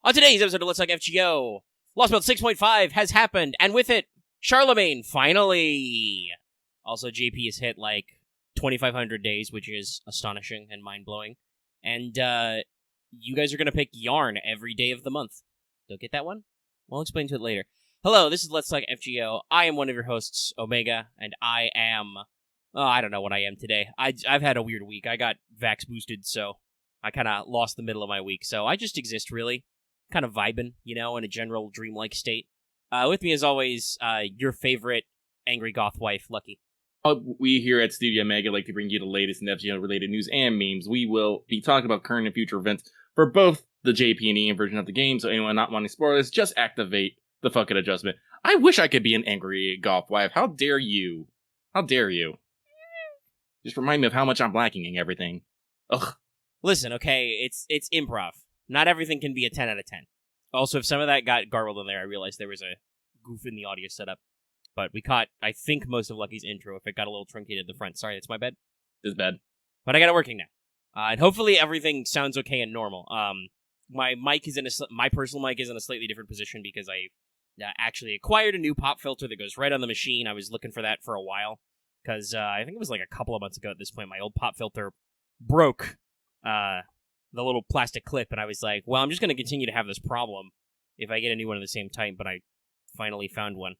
On today's episode of Let's Talk FGO, Lost Belt 6.5 has happened, and with it, Charlemagne, finally! Also, JP has hit, 2,500 days, which is astonishing and mind-blowing. And, you guys are gonna pick Yarn every day of the month. Don't get that one? I'll explain to it later. Hello, this is Let's Talk FGO. I am one of your hosts, Omega, and I am... Oh, I don't know what I am today. I've had a weird week. I got vax boosted, so I kind of lost the middle of my week. So I just exist, really. Kind of vibing, in a general dreamlike state. With me, as always, your favorite angry goth wife, Lucky. We here at Studio Omega like to bring you the latest in FGO-related news and memes. We will be talking about current and future events for both the JP and EM version of the game, so anyone not wanting spoilers, just activate the fucking adjustment. I wish I could be an angry goth wife. How dare you? How dare you? Just remind me of how much I'm lacking in everything. Ugh. Listen, okay, it's improv. Not everything can be a 10 out of 10. Also, if some of that got garbled in there, I realized there was a goof in the audio setup. But we caught, I think, most of Lucky's intro if it got a little truncated at the front. Sorry, that's my bad. It's bad. But I got it working now. And hopefully everything sounds okay and normal. My mic is my personal mic is in a slightly different position because I actually acquired a new pop filter that goes right on the machine. I was looking for that for a while. Because I think it was like a couple of months ago at this point, my old pop filter broke the little plastic clip, and I was like, well, I'm just going to continue to have this problem if I get a new one of the same type, but I finally found one.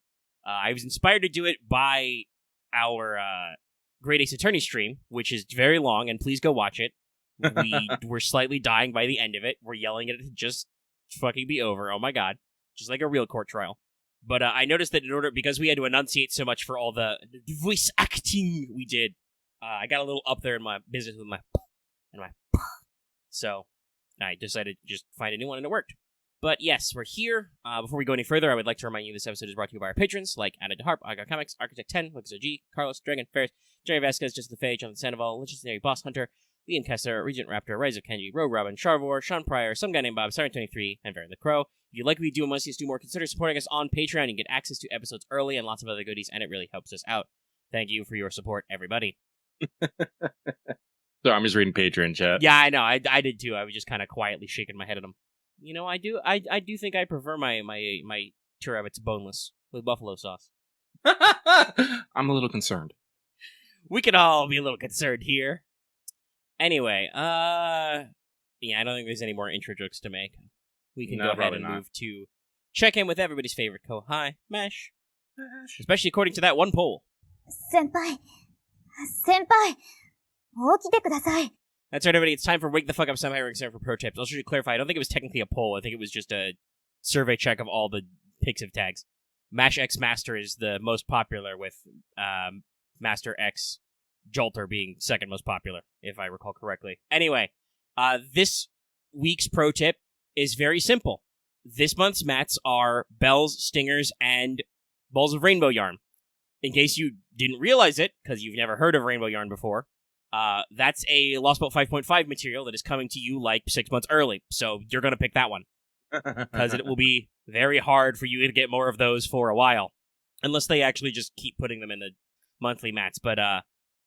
I was inspired to do it by our Great Ace Attorney stream, which is very long, and please go watch it. We were slightly dying by the end of it. We're yelling at it to just fucking be over. Oh my god. Just like a real court trial. But I noticed that because we had to enunciate so much for all the voice acting we did, I got a little up there in my business with my and my. So I decided to just find a new one, and it worked. But yes, we're here. Before we go any further, I would like to remind you this episode is brought to you by our patrons, like Anna DeHarp, I Got Comics, Architect 10, Lucas OG, Carlos, Dragon, Ferris, Jerry Vasquez, Just the Fae, Jonathan Sandoval, Legendary Boss Hunter, Liam Kessler, Regent Raptor, Rise of Kenji, Rogue Robin, Charvor, Sean Pryor, Some Guy Named Bob, Siren 23, and Very the Crow. If you'd like what we do and want to see us do more, consider supporting us on Patreon. You can get access to episodes early and lots of other goodies, and it really helps us out. Thank you for your support, everybody. So I'm just reading Patreon chat. Yeah, I know. I did too. I was just kind of quietly shaking my head at them. I do think I prefer my rabbits boneless with buffalo sauce. I'm a little concerned. We could all be a little concerned here. Anyway, yeah, I don't think there's any more intro jokes to make. We can go ahead and move to check in with everybody's favorite Kohai, Mesh. Especially according to that one poll. Senpai, 起きてください. That's right, everybody. It's time for Wake the Fuck Up Senpai Rank Center for pro tips. I'll just clarify. I don't think it was technically a poll. I think it was just a survey check of all the Pixiv tags. Mash X Master is the most popular, with Master X Jolter being second most popular, if I recall correctly. Anyway, this week's pro tip is very simple. This month's mats are bells, stingers, and balls of rainbow yarn. In case you didn't realize it, because you've never heard of rainbow yarn before, that's a Lost Belt 5.5 material that is coming to you 6 months early. So you're going to pick that one. Because it will be very hard for you to get more of those for a while. Unless they actually just keep putting them in the monthly mats. But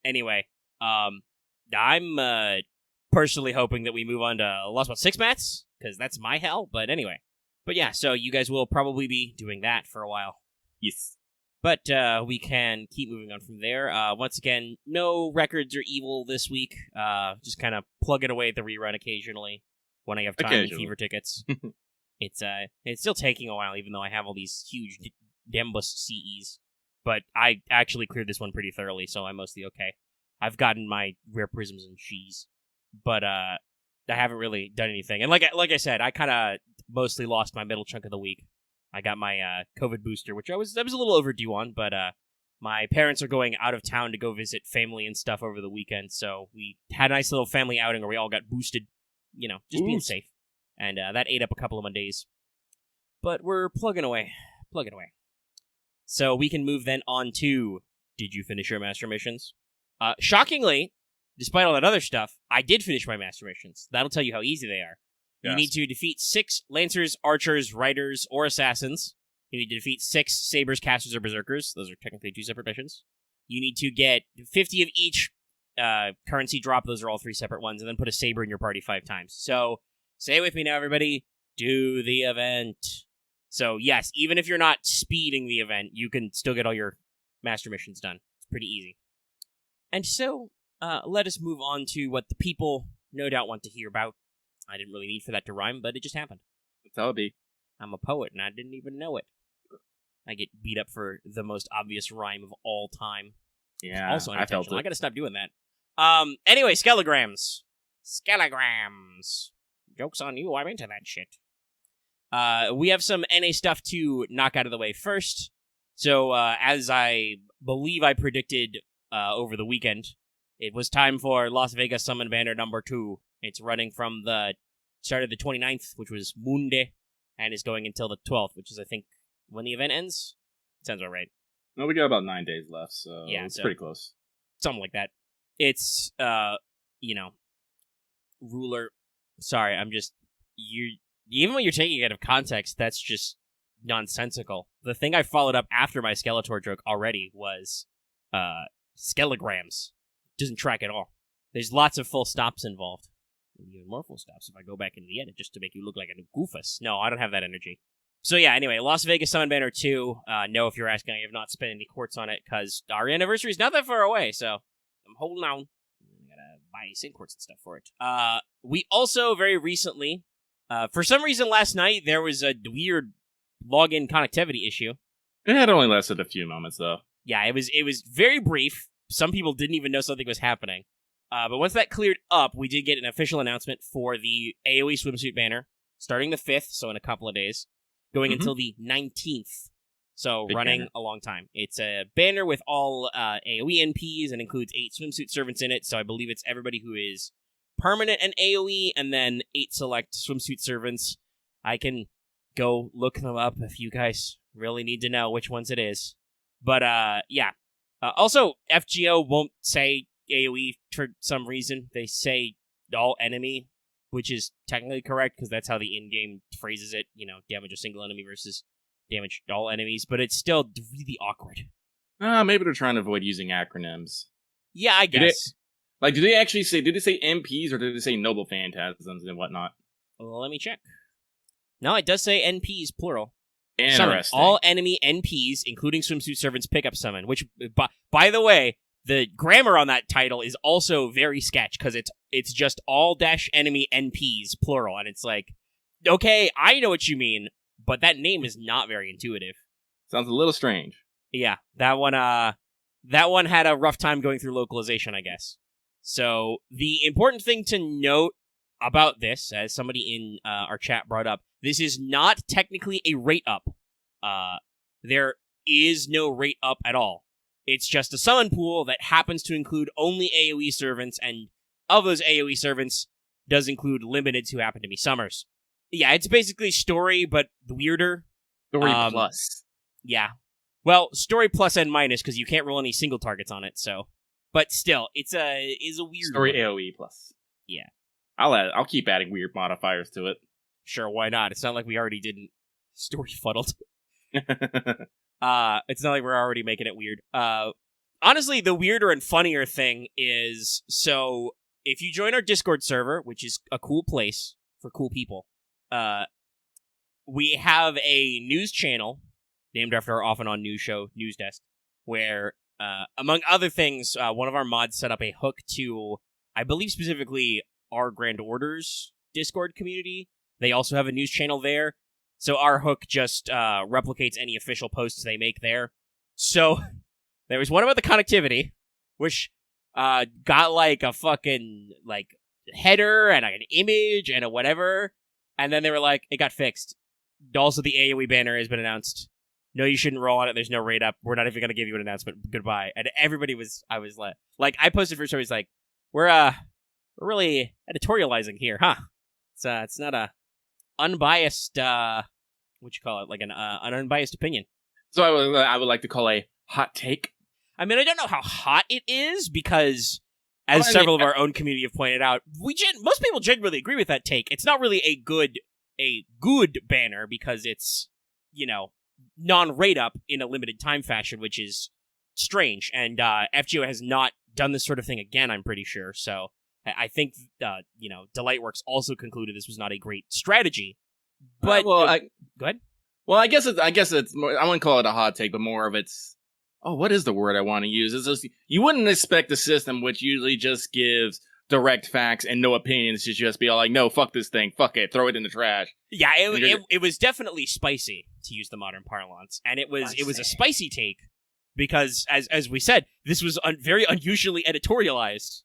anyway, I'm personally hoping that we move on to Lost Belt 6 mats, because that's my hell. But anyway. But yeah, so you guys will probably be doing that for a while. Yes. But we can keep moving on from there. Once again, no records or evil this week. Just kind of plugging away at the rerun occasionally when I have time and fever tickets. It's still taking a while, even though I have all these huge Dembus CEs. But I actually cleared this one pretty thoroughly, so I'm mostly okay. I've gotten my rare prisms and cheese, but I haven't really done anything. And like I said, I kind of mostly lost my middle chunk of the week. I got my COVID booster, which I was a little overdue on, but my parents are going out of town to go visit family and stuff over the weekend, so we had a nice little family outing where we all got boosted, just being safe. And that ate up a couple of my days. But we're plugging away. So we can move then on to, did you finish your master missions? Shockingly, despite all that other stuff, I did finish my master missions. That'll tell you how easy they are. Yes. You need to defeat 6 Lancers, Archers, Riders, or Assassins. You need to defeat 6 Sabers, Casters, or Berserkers. Those are technically 2 separate missions. You need to get 50 of each currency drop. Those are all 3 separate ones. And then put a Saber in your party 5 times. So, say it with me now, everybody. do the event. So yes, even if you're not speeding the event, you can still get all your master missions done. It's pretty easy. And so, let us move on to what the people no doubt want to hear about. I didn't really need for that to rhyme, but it just happened. That's how it be. I'm a poet, and I didn't even know it. I get beat up for the most obvious rhyme of all time. Yeah, Also I felt unintentional. it. I gotta stop doing that. Anyway, Skelegrams. Skelegrams. Joke's on you, I'm into that shit. We have some NA stuff to knock out of the way first. So, as I believe I predicted over the weekend, it was time for Las Vegas Summon Banner number 2. It's running from the start of the 29th, which was Monday, and is going until the 12th, which is, I think, when the event ends? Sounds about right. Well, we got about 9 days left, so Yeah, it's so- pretty close. Something like that. It's, ruler. Sorry, I'm just... Even when you're taking it out of context, that's just nonsensical. The thing I followed up after my Skeletor joke already was, Skelegrams. Doesn't track at all. There's lots of full stops involved. Even more full stops if I go back into the edit just to make you look like a goofus. No, I don't have that energy. So yeah, anyway, Las Vegas Summon Banner 2. No, if you're asking, I have not spent any quartz on it because our anniversary is not that far away, so I'm holding on. I gotta buy sync quartz and stuff for it. We also very recently, for some reason last night, there was a weird login connectivity issue. It had only lasted a few moments, though. Yeah, it was very brief. Some people didn't even know something was happening. But once that cleared up, we did get an official announcement for the AoE swimsuit banner, starting the 5th, so in a couple of days, going until the 19th. So Big running banner. a long time. It's a banner with all AoE NPs and includes 8 swimsuit servants in it, so I believe it's everybody who is permanent and AoE, and then 8 select swimsuit servants. I can go look them up if you guys really need to know which ones it is. But, yeah. Also, FGO won't say AoE for some reason. They say all enemy, which is technically correct because that's how the in-game phrases it. Damage a single enemy versus damage all enemies, but it's still really awkward. Maybe they're trying to avoid using acronyms. Yeah, I guess. Did they actually say, did they say MPs or did they say noble phantasms and whatnot? Well, let me check. No, it does say NPs, plural. Interesting. Summon. All enemy NPs, including swimsuit servants, pick up summon. Which, by the way, the grammar on that title is also very sketch because it's just all dash enemy NPs, plural, and it's like, okay, I know what you mean, but that name is not very intuitive. Sounds a little strange. Yeah, that one had a rough time going through localization, I guess. So the important thing to note about this, as somebody in our chat brought up, this is not technically a rate up. There is no rate up at all. It's just a summon pool that happens to include only AoE servants, and of those AoE servants, does include limiteds who happen to be summers. Yeah, it's basically story, but weirder. Story plus. Yeah. Well, story plus and minus, because you can't roll any single targets on it, so... But still, is a weird Story one. AoE plus. Yeah. I'll keep adding weird modifiers to it. Sure, why not? It's not like we already didn't story fuddled. It's not like we're already making it weird. Honestly, the weirder and funnier thing is, so if you join our Discord server, which is a cool place for cool people, we have a news channel named after our often on news show, News Desk, where, among other things, one of our mods set up a hook to, I believe specifically, our Grand Orders Discord community. They also have a news channel there. So our hook just replicates any official posts they make there. So there was one about the connectivity, which got like a fucking like header and like, an image and a whatever. And then they were like, it got fixed. Also, the AoE banner has been announced. No, you shouldn't roll on it. There's no rate up. We're not even going to give you an announcement. Goodbye. And everybody was, I was like, I posted for stories like, we're really editorializing here, huh? It's not a unbiased, what you call it? Like an unbiased opinion. So I would like to call a hot take. I mean, I don't know how hot it is because, as several of our own community have pointed out, most people genuinely agree with that take. It's not really a good banner because it's, non-rate up in a limited time fashion, which is strange. And FGO has not done this sort of thing again, I'm pretty sure. So I think, Delightworks also concluded this was not a great strategy. But go ahead. Well, I guess it's more, I wouldn't call it a hot take, but more of it's, what is the word I want to use? It's just, you wouldn't expect a system which usually just gives direct facts and no opinions to just be all like, no, fuck this thing, fuck it, throw it in the trash. Yeah, it was definitely spicy, to use the modern parlance, and it was a spicy take because, as we said, this was very unusually editorialized.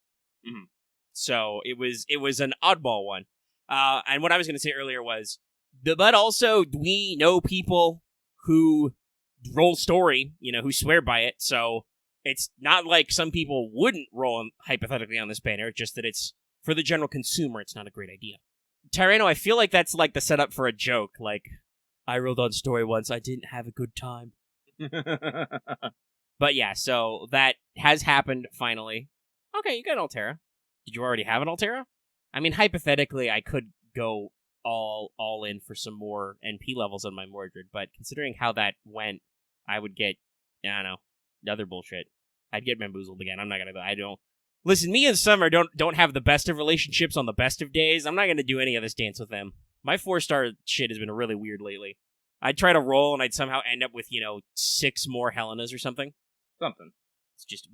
Mm-hmm. So it was an oddball one. And what I was going to say earlier was, but also we know people who roll story, who swear by it. So it's not like some people wouldn't roll hypothetically on this banner, just that it's for the general consumer. It's not a great idea. Tyrano, I feel like that's like the setup for a joke. Like, I rolled on story once. I didn't have a good time. But yeah, so that has happened finally. Okay, you got an Altera. Did you already have an Altera? I mean, hypothetically, I could go all in for some more NP levels on my Mordred, but considering how that went, I would get, I don't know, other bullshit. I'd get bamboozled again. I'm not gonna. I don't. Listen, me and Summer don't have the best of relationships on the best of days. I'm not gonna do any of this dance with them. My 4-star shit has been really weird lately. I'd try to roll and I'd somehow end up with 6 more Helenas or something. It's just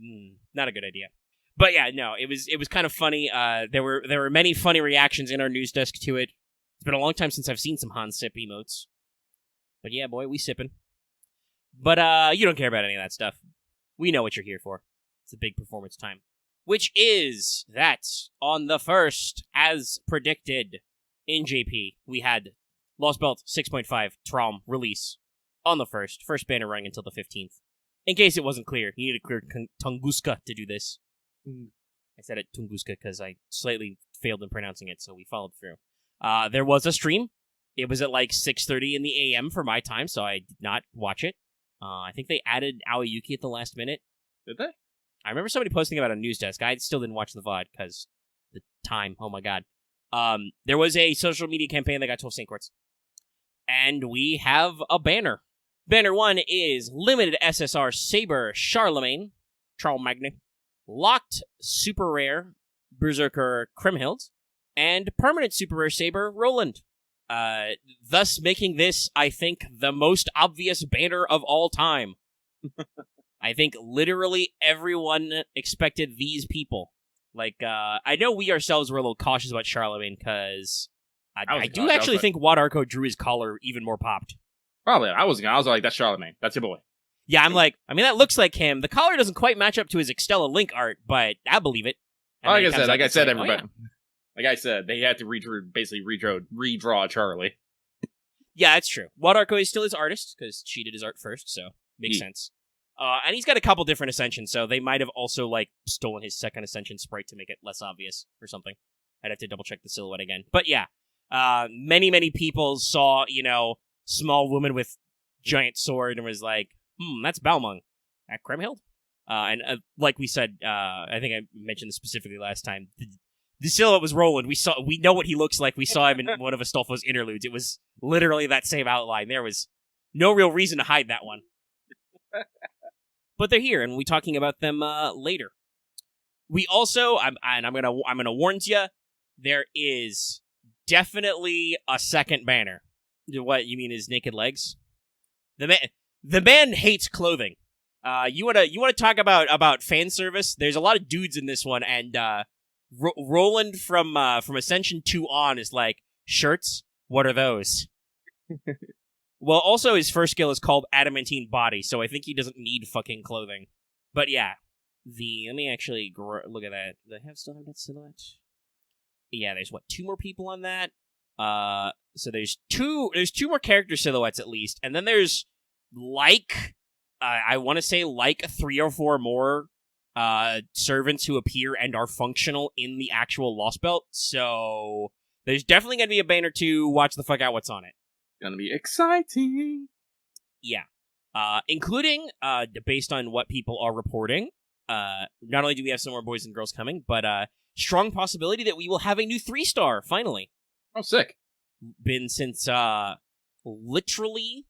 not a good idea. But yeah, no, it was kind of funny. There were many funny reactions in our news desk to it. It's been a long time since I've seen some Han Sip emotes. But yeah, boy, we sipping. But you don't care about any of that stuff. We know what you're here for. It's a big performance time. Which is that on the 1st, as predicted in JP, we had Lost Belt 6.5 Traum release on the 1st. First banner running until the 15th. In case it wasn't clear, you need to clear Tunguska to do this. I said it Tunguska because I slightly failed in pronouncing it, so we followed through. There was a stream. It was at like 6:30 in the AM for my time, so I did not watch it. I think they added Aoyuki at the last minute. Did they? I remember somebody posting about a news desk. I still didn't watch the VOD because the time. Oh my god. There was a social media campaign that got 12 Saint Quartz. And we have a banner. Banner 1 is Limited SSR Saber Charlemagne, Charlemagne, Locked Super Rare Berserker Kriemhild, and Permanent Super Rare Saber Roland. Thus making this, I think, the most obvious banner of all time. I think literally everyone expected these people. Like, I know we ourselves were a little cautious about Charlemagne, because I do actually think Wad Arco drew his collar even more popped. Probably. I was like, that's Charlemagne. That's your boy. Yeah, I'm like, I mean, that looks like him. The collar doesn't quite match up to his Extella Link art, but I believe it. Like I said, everybody. Like I said, they had to redraw Charlie. Yeah, that's true. Wad Arco is still his artist, because she did his art first, so makes sense. And he's got a couple different Ascensions, so they might have also, like, stolen his second Ascension sprite to make it less obvious or something. I'd have to double-check the silhouette again. But yeah, many people saw, small woman with giant sword and was like, that's Balmung at Kriemhild. And like we said, I think I mentioned this specifically last time, the silhouette was Roland. We know what he looks like. We saw him in one of Astolfo's interludes. It was literally that same outline. There was no real reason to hide that one. But they're here, and we'll be talking about them later. We also, I'm gonna warn you, there is definitely a second banner. What you mean is naked legs? The man hates clothing. You wanna talk about fan service? There's a lot of dudes in this one, and Roland from Ascension 2 on is like, shirts? What are those? Well, also his first skill is called Adamantine Body, so I think he doesn't need fucking clothing. But yeah, let me actually look at that. Do I still have that silhouette? Yeah, there's 2 more people on that. So there's two more character silhouettes at least, and then there's I want to say 3 or 4 more servants who appear and are functional in the actual Lost Belt. So there's definitely gonna be a banner to watch the fuck out what's on it. Gonna be exciting. Yeah. Including, based on what people are reporting, not only do we have some more boys and girls coming, but strong possibility that we will have a new 3-star, finally. Oh, sick. Been since, literally,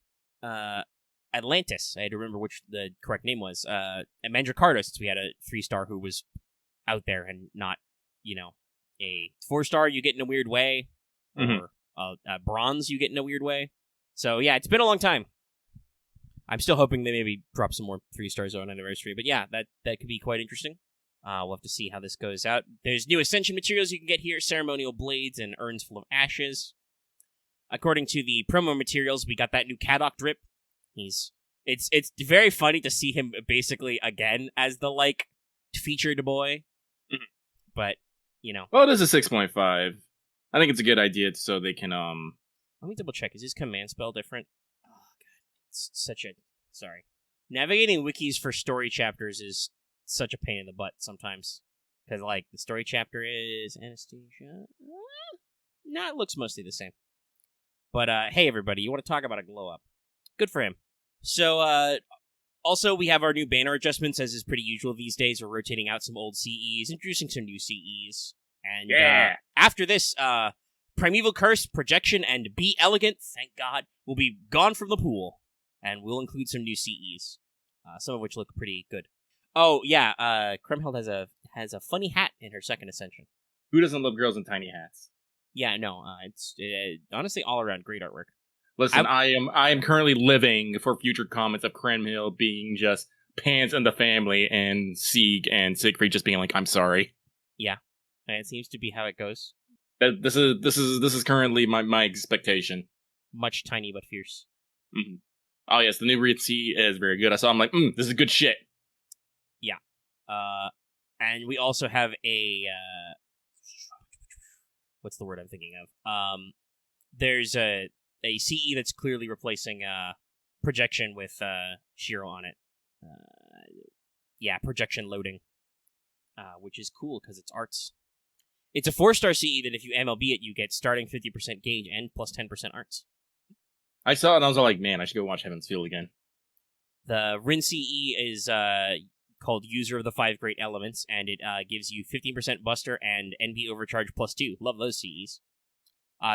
Atlantis. I had to remember which the correct name was. At Mandricardo, since we had a 3-star who was out there and not, a 4-star you get in a weird way, or bronze you get in a weird way. So yeah, it's been a long time. I'm still hoping they maybe drop some more 3-star zone anniversary, but yeah, that could be quite interesting. We'll have to see how this goes out. There's new Ascension materials you can get here, ceremonial blades and urns full of ashes. According to the promo materials, we got that new Kadok drip. It's very funny to see him basically again as the, like, featured boy. Mm-hmm. But, you know. Well, it is a 6.5. I think it's a good idea so they can, Let me double check. Is his command spell different? Oh, God. It's such a... Sorry. Navigating wikis for story chapters is such a pain in the butt sometimes. Because, like, the story chapter is Anesthesia. No, it looks mostly the same. But, hey, everybody, you want to talk about a glow-up. Good for him. So, also, we have our new banner adjustments, as is pretty usual these days. We're rotating out some old CEs, introducing some new CEs. And after this, Primeval Curse, Projection, and Be Elegant, thank God, will be gone from the pool. And we'll include some new CEs, some of which look pretty good. Oh, yeah, Kriemhild has a funny hat in her second ascension. Who doesn't love girls in tiny hats? Yeah, no, it's honestly all around great artwork. Listen, I am currently living for future comments of Kriemhild being just pants in the family and Seig and Siegfried just being like, I'm sorry. Yeah, and it seems to be how it goes. This is currently my expectation. Much tiny but fierce. Mm-hmm. Oh yes, the new Reed C is very good. I saw him like, this is good shit. Yeah. And we also have a what's the word I'm thinking of? There's a CE that's clearly replacing Projection with Shiro on it. Yeah, Projection loading. Which is cool because it's arts. It's a 4-star CE that if you MLB it, you get starting 50% gauge and plus 10% arts. I saw it and I was all like, man, I should go watch Heaven's Field again. The Rin CE is called User of the 5 Great Elements, and it gives you 15% Buster and NB Overcharge plus 2. Love those CEs.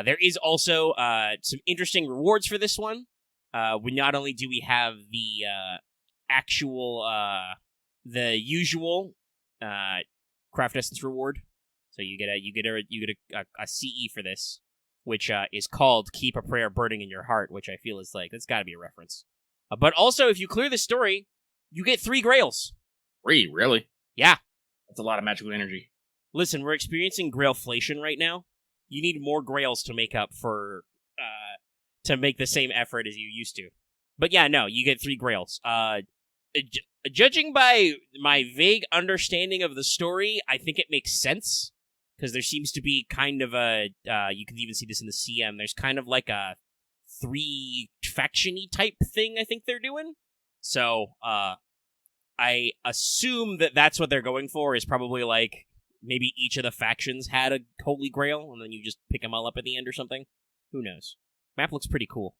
There is also some interesting rewards for this one. Not only do we have the actual, the usual Craft Essence reward, so you get a CE for this, which is called Keep a Prayer Burning in Your Heart, which I feel is like, that's got to be a reference. But also, if you clear the story, you get 3 Grails. 3, really? Yeah. That's a lot of magical energy. Listen, we're experiencing Grailflation right now. You need more Grails to make up for, to make the same effort as you used to. But yeah, no, you get 3 Grails. Judging by my vague understanding of the story, I think it makes sense. Because there seems to be kind of a, you can even see this in the CM, there's kind of like a 3 faction-y type thing I think they're doing. So, I assume that that's what they're going for, is probably like, maybe each of the factions had a Holy Grail, and then you just pick them all up at the end or something. Who knows? Map looks pretty cool.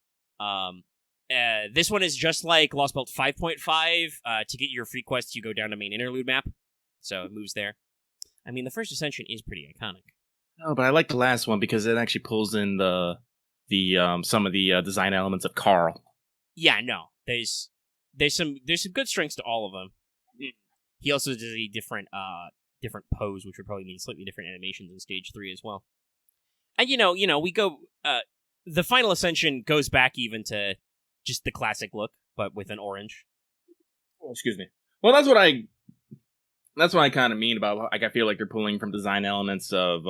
This one is just like Lost Belt 5.5. To get your free quests, you go down to main interlude map. So it moves there. I mean, the first Ascension is pretty iconic. No, but I like the last one because it actually pulls in the some of the design elements of Carl. Yeah, no. There's some good strengths to all of them. He also does a different pose, which would probably mean slightly different animations in Stage 3 as well. And, we go... the final Ascension goes back even to just the classic look, but with an orange. Oh, excuse me. Well, that's what I kind of mean about, like, I feel like they're pulling from design elements of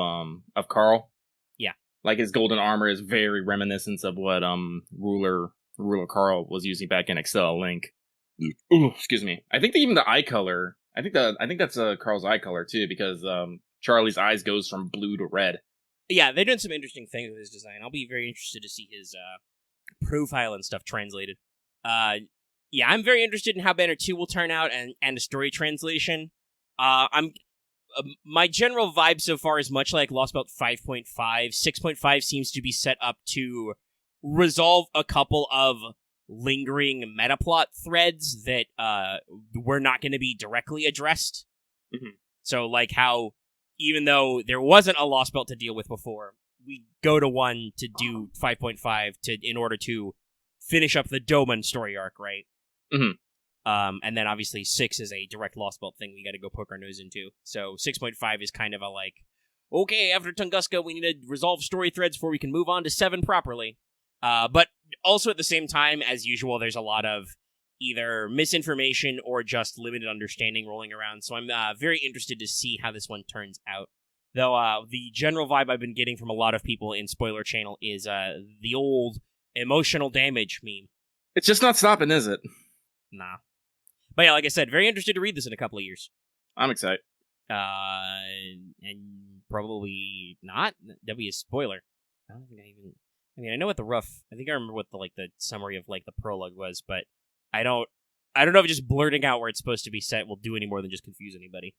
Carl. Yeah. Like, his golden armor is very reminiscent of what Ruler Carl was using back in Excel Link. Ooh, excuse me. I think even the eye color, I think that's Carl's eye color too, because Charlie's eyes goes from blue to red. Yeah, they're doing some interesting things with his design. I'll be very interested to see his profile and stuff translated. Yeah, I'm very interested in how Banner 2 will turn out and the story translation. My general vibe so far is much like Lost Belt 5.5. 6.5 seems to be set up to resolve a couple of lingering metaplot threads that were not going to be directly addressed. Mm-hmm. So, like how, even though there wasn't a Lost Belt to deal with before, we go to 1 to do 5.5 in order to finish up the Doman story arc, right? Mm-hmm. And then obviously 6 is a direct Lost Belt thing we got to go poke our nose into. So 6.5 is kind of a like, okay, after Tunguska, we need to resolve story threads before we can move on to 7 properly. But also at the same time, as usual, there's a lot of either misinformation or just limited understanding rolling around, so I'm very interested to see how this one turns out. Though the general vibe I've been getting from a lot of people in Spoiler Channel is the old emotional damage meme. It's just not stopping, is it? Nah. But yeah, like I said, very interested to read this in a couple of years. I'm excited. And probably not. That'd be a spoiler. I don't think I know what I think I remember what the summary of the prologue was, but I don't know if just blurting out where it's supposed to be set will do any more than just confuse anybody.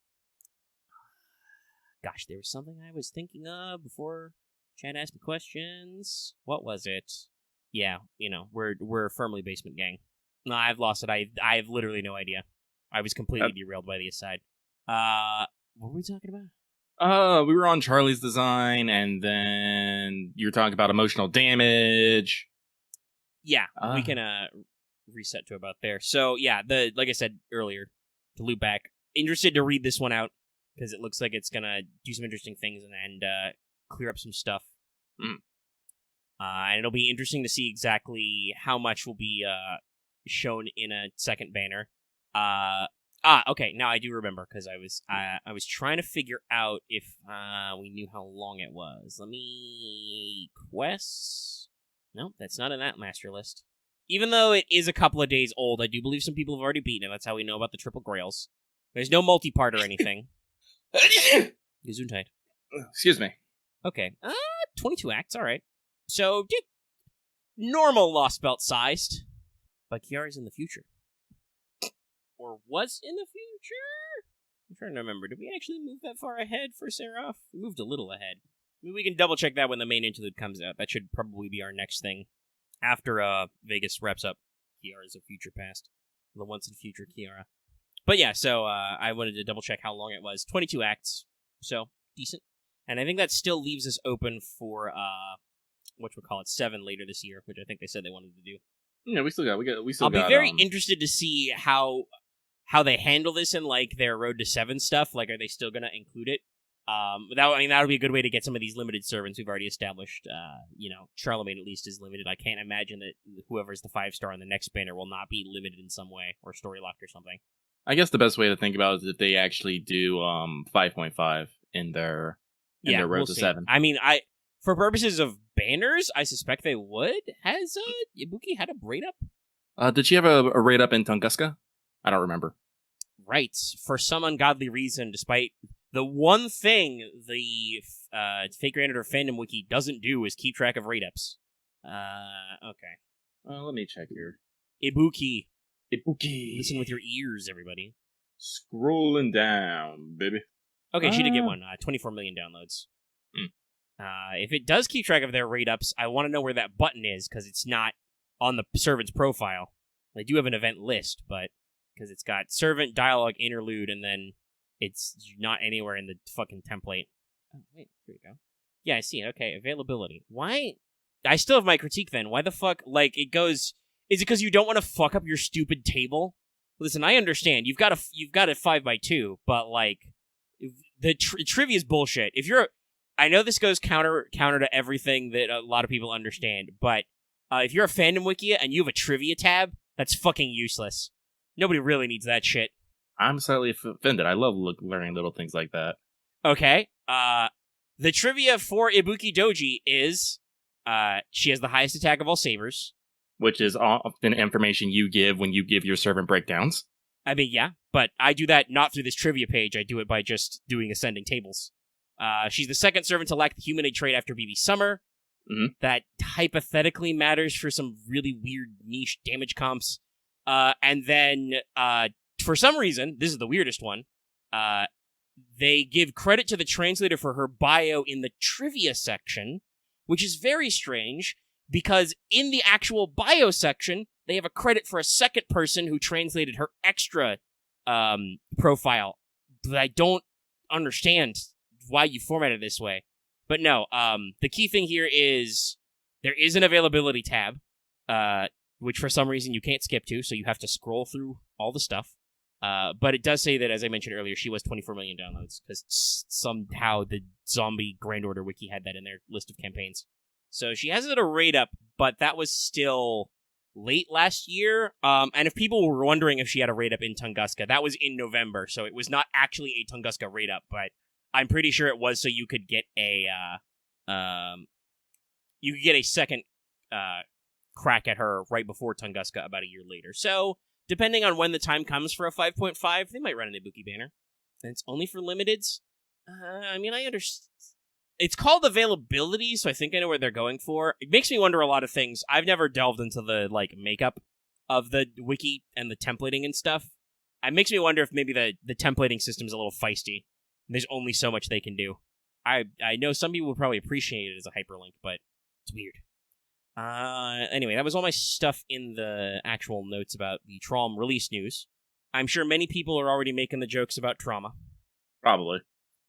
Gosh, there was something I was thinking of before Chad asked me questions. What was it? Yeah, we're firmly basement gang. No, I've lost it. I have literally no idea. I was completely derailed by the aside. What were we talking about? We were on Charlie's design, and then you were talking about emotional damage. Yeah, we can reset to about there. So yeah, like I said earlier, to loop back, interested to read this one out because it looks like it's gonna do some interesting things and clear up some stuff. And it'll be interesting to see exactly how much will be shown in a second banner. Okay, now I do remember, because I was trying to figure out if we knew how long it was. Let me... quests? Nope, that's not in that master list. Even though it is a couple of days old, I do believe some people have already beaten it. That's how we know about the triple grails. There's no multi-part or anything. Gesundheit. Excuse me. Okay, 22 acts, alright. So, normal Lost Belt sized. But Kiara's in the future. Or was in the future? I'm trying to remember. Did we actually move that far ahead for Seraph? We moved a little ahead. Maybe we can double check that when the main interlude comes out. That should probably be our next thing. After Vegas wraps up Kiara's a future past. The once and future Kiara. But yeah, so I wanted to double check how long it was. 22 acts. So, decent. And I think that still leaves us open for, 7 later this year, which I think they said they wanted to do. Yeah, we still got. I'll be very interested to see how they handle this in their Road to 7 stuff. Are they still gonna include it? That would be a good way to get some of these limited servants we've already established. Charlemagne at least is limited. I can't imagine that whoever's the 5-star on the next banner will not be limited in some way or story locked or something. I guess the best way to think about it is if they actually do 5.5 in their Road to 7. I mean, for purposes of banners, I suspect they would. Has Ibuki had a braid up? Did she have a raid up in Tunguska? I don't remember. Right. For some ungodly reason, despite the one thing the Fake Grandeur Fandom Wiki doesn't do is keep track of raid ups. Okay. Let me check here. Ibuki. Ibuki. Listen with your ears, everybody. Scrolling down, baby. Okay, she did get one. 24 million downloads. If it does keep track of their raid ups, I want to know where that button is, because it's not on the servant's profile. They do have an event list, but because it's got servant, dialogue, interlude, and then it's not anywhere in the fucking template. Oh, wait, here we go. Yeah, I see it. Okay, availability. Why? I still have my critique then. Why the fuck, it goes... Is it because you don't want to fuck up your stupid table? Listen, I understand. You've got a 5x2, but, the trivia is bullshit. If you're... I know this goes counter to everything that a lot of people understand, but if you're a fandom wiki and you have a trivia tab, that's fucking useless. Nobody really needs that shit. I'm slightly offended. I love learning little things like that. Okay. The trivia for Ibuki Doji is she has the highest attack of all sabers. Which is often information you give when you give your servant breakdowns. I mean, yeah, but I do that not through this trivia page. I do it by just doing ascending tables. She's the second servant to lack the humanoid trait after BB Summer. Mm-hmm. That hypothetically matters for some really weird niche damage comps. And then, for some reason, this is the weirdest one, they give credit to the translator for her bio in the trivia section, which is very strange, because in the actual bio section, they have a credit for a second person who translated her extra profile. But I don't understand why you formatted it this way. But no, the key thing here is there is an availability tab, which for some reason you can't skip to, so you have to scroll through all the stuff. But it does say that, as I mentioned earlier, she was 24 million downloads because somehow the Zombie Grand Order wiki had that in their list of campaigns. So she has it a rate up, but that was still late last year. And if people were wondering if she had a rate up in Tunguska, that was in November, so it was not actually a Tunguska rate up, but I'm pretty sure it was so you could get a second crack at her right before Tunguska about a year later. So depending on when the time comes for a 5.5, they might run an Ibuki banner. And it's only for limiteds. I mean, I understand. It's called availability, so I think I know where they're going for. It makes me wonder a lot of things. I've never delved into the makeup of the wiki and the templating and stuff. It makes me wonder if maybe the templating system is a little feisty. There's only so much they can do. I know some people would probably appreciate it as a hyperlink, but it's weird. Anyway, that was all my stuff in the actual notes about the Traum release news. I'm sure many people are already making the jokes about Trauma. Probably.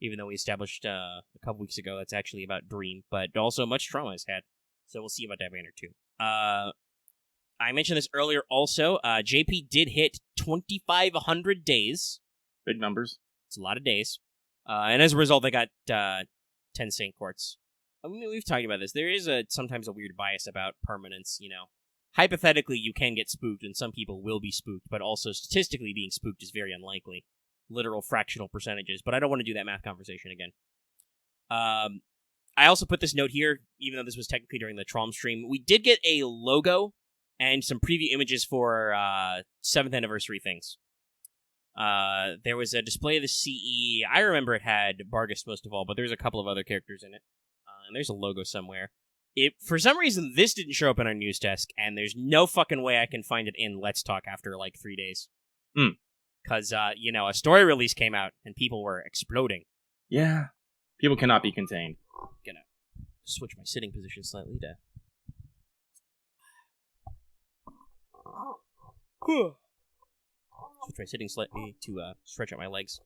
Even though we established a couple weeks ago that's actually about Dream, but also much Trauma has had. So we'll see about that banner too. I mentioned this earlier also. JP did hit 2,500 days. Big numbers. It's a lot of days. And as a result, they got 10 Saint Quartz. I mean, we've talked about this. There is sometimes a weird bias about permanence, you know. Hypothetically, you can get spooked, and some people will be spooked, but also statistically being spooked is very unlikely. Literal fractional percentages, but I don't want to do that math conversation again. I also put this note here, even though this was technically during the Traum stream. We did get a logo and some preview images for 7th anniversary things. There was a display of the CE. I remember it had Bargus most of all, but there's a couple of other characters in it. And there's a logo somewhere. For some reason, this didn't show up on our news desk, and there's no fucking way I can find it in Let's Talk after, 3 days. Because, a story release came out, and people were exploding. Yeah. People cannot be contained. Gonna switch my sitting position slightly to... Switch my sitting slightly to stretch out my legs.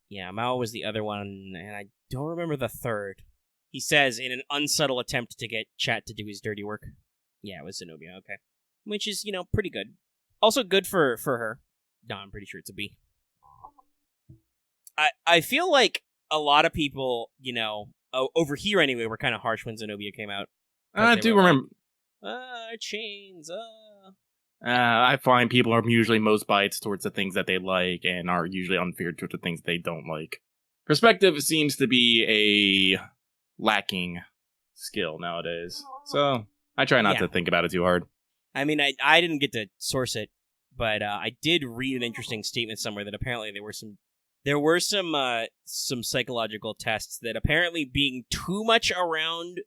Yeah, Mao was the other one, and I don't remember the third. He says, in an unsubtle attempt to get chat to do his dirty work. Yeah, it was Zenobia, okay. Which is, pretty good. Also good for her. No, I'm pretty sure it's a B. I feel like a lot of people, over here anyway, were kind of harsh when Zenobia came out. I do remember. Chains, I find people are usually most biased towards the things that they like and are usually unfair towards the things they don't like. Perspective seems to be a lacking skill nowadays. So I try not to think about it too hard. I mean, I didn't get to source it, but I did read an interesting statement somewhere that apparently there were some psychological tests that apparently being too much around,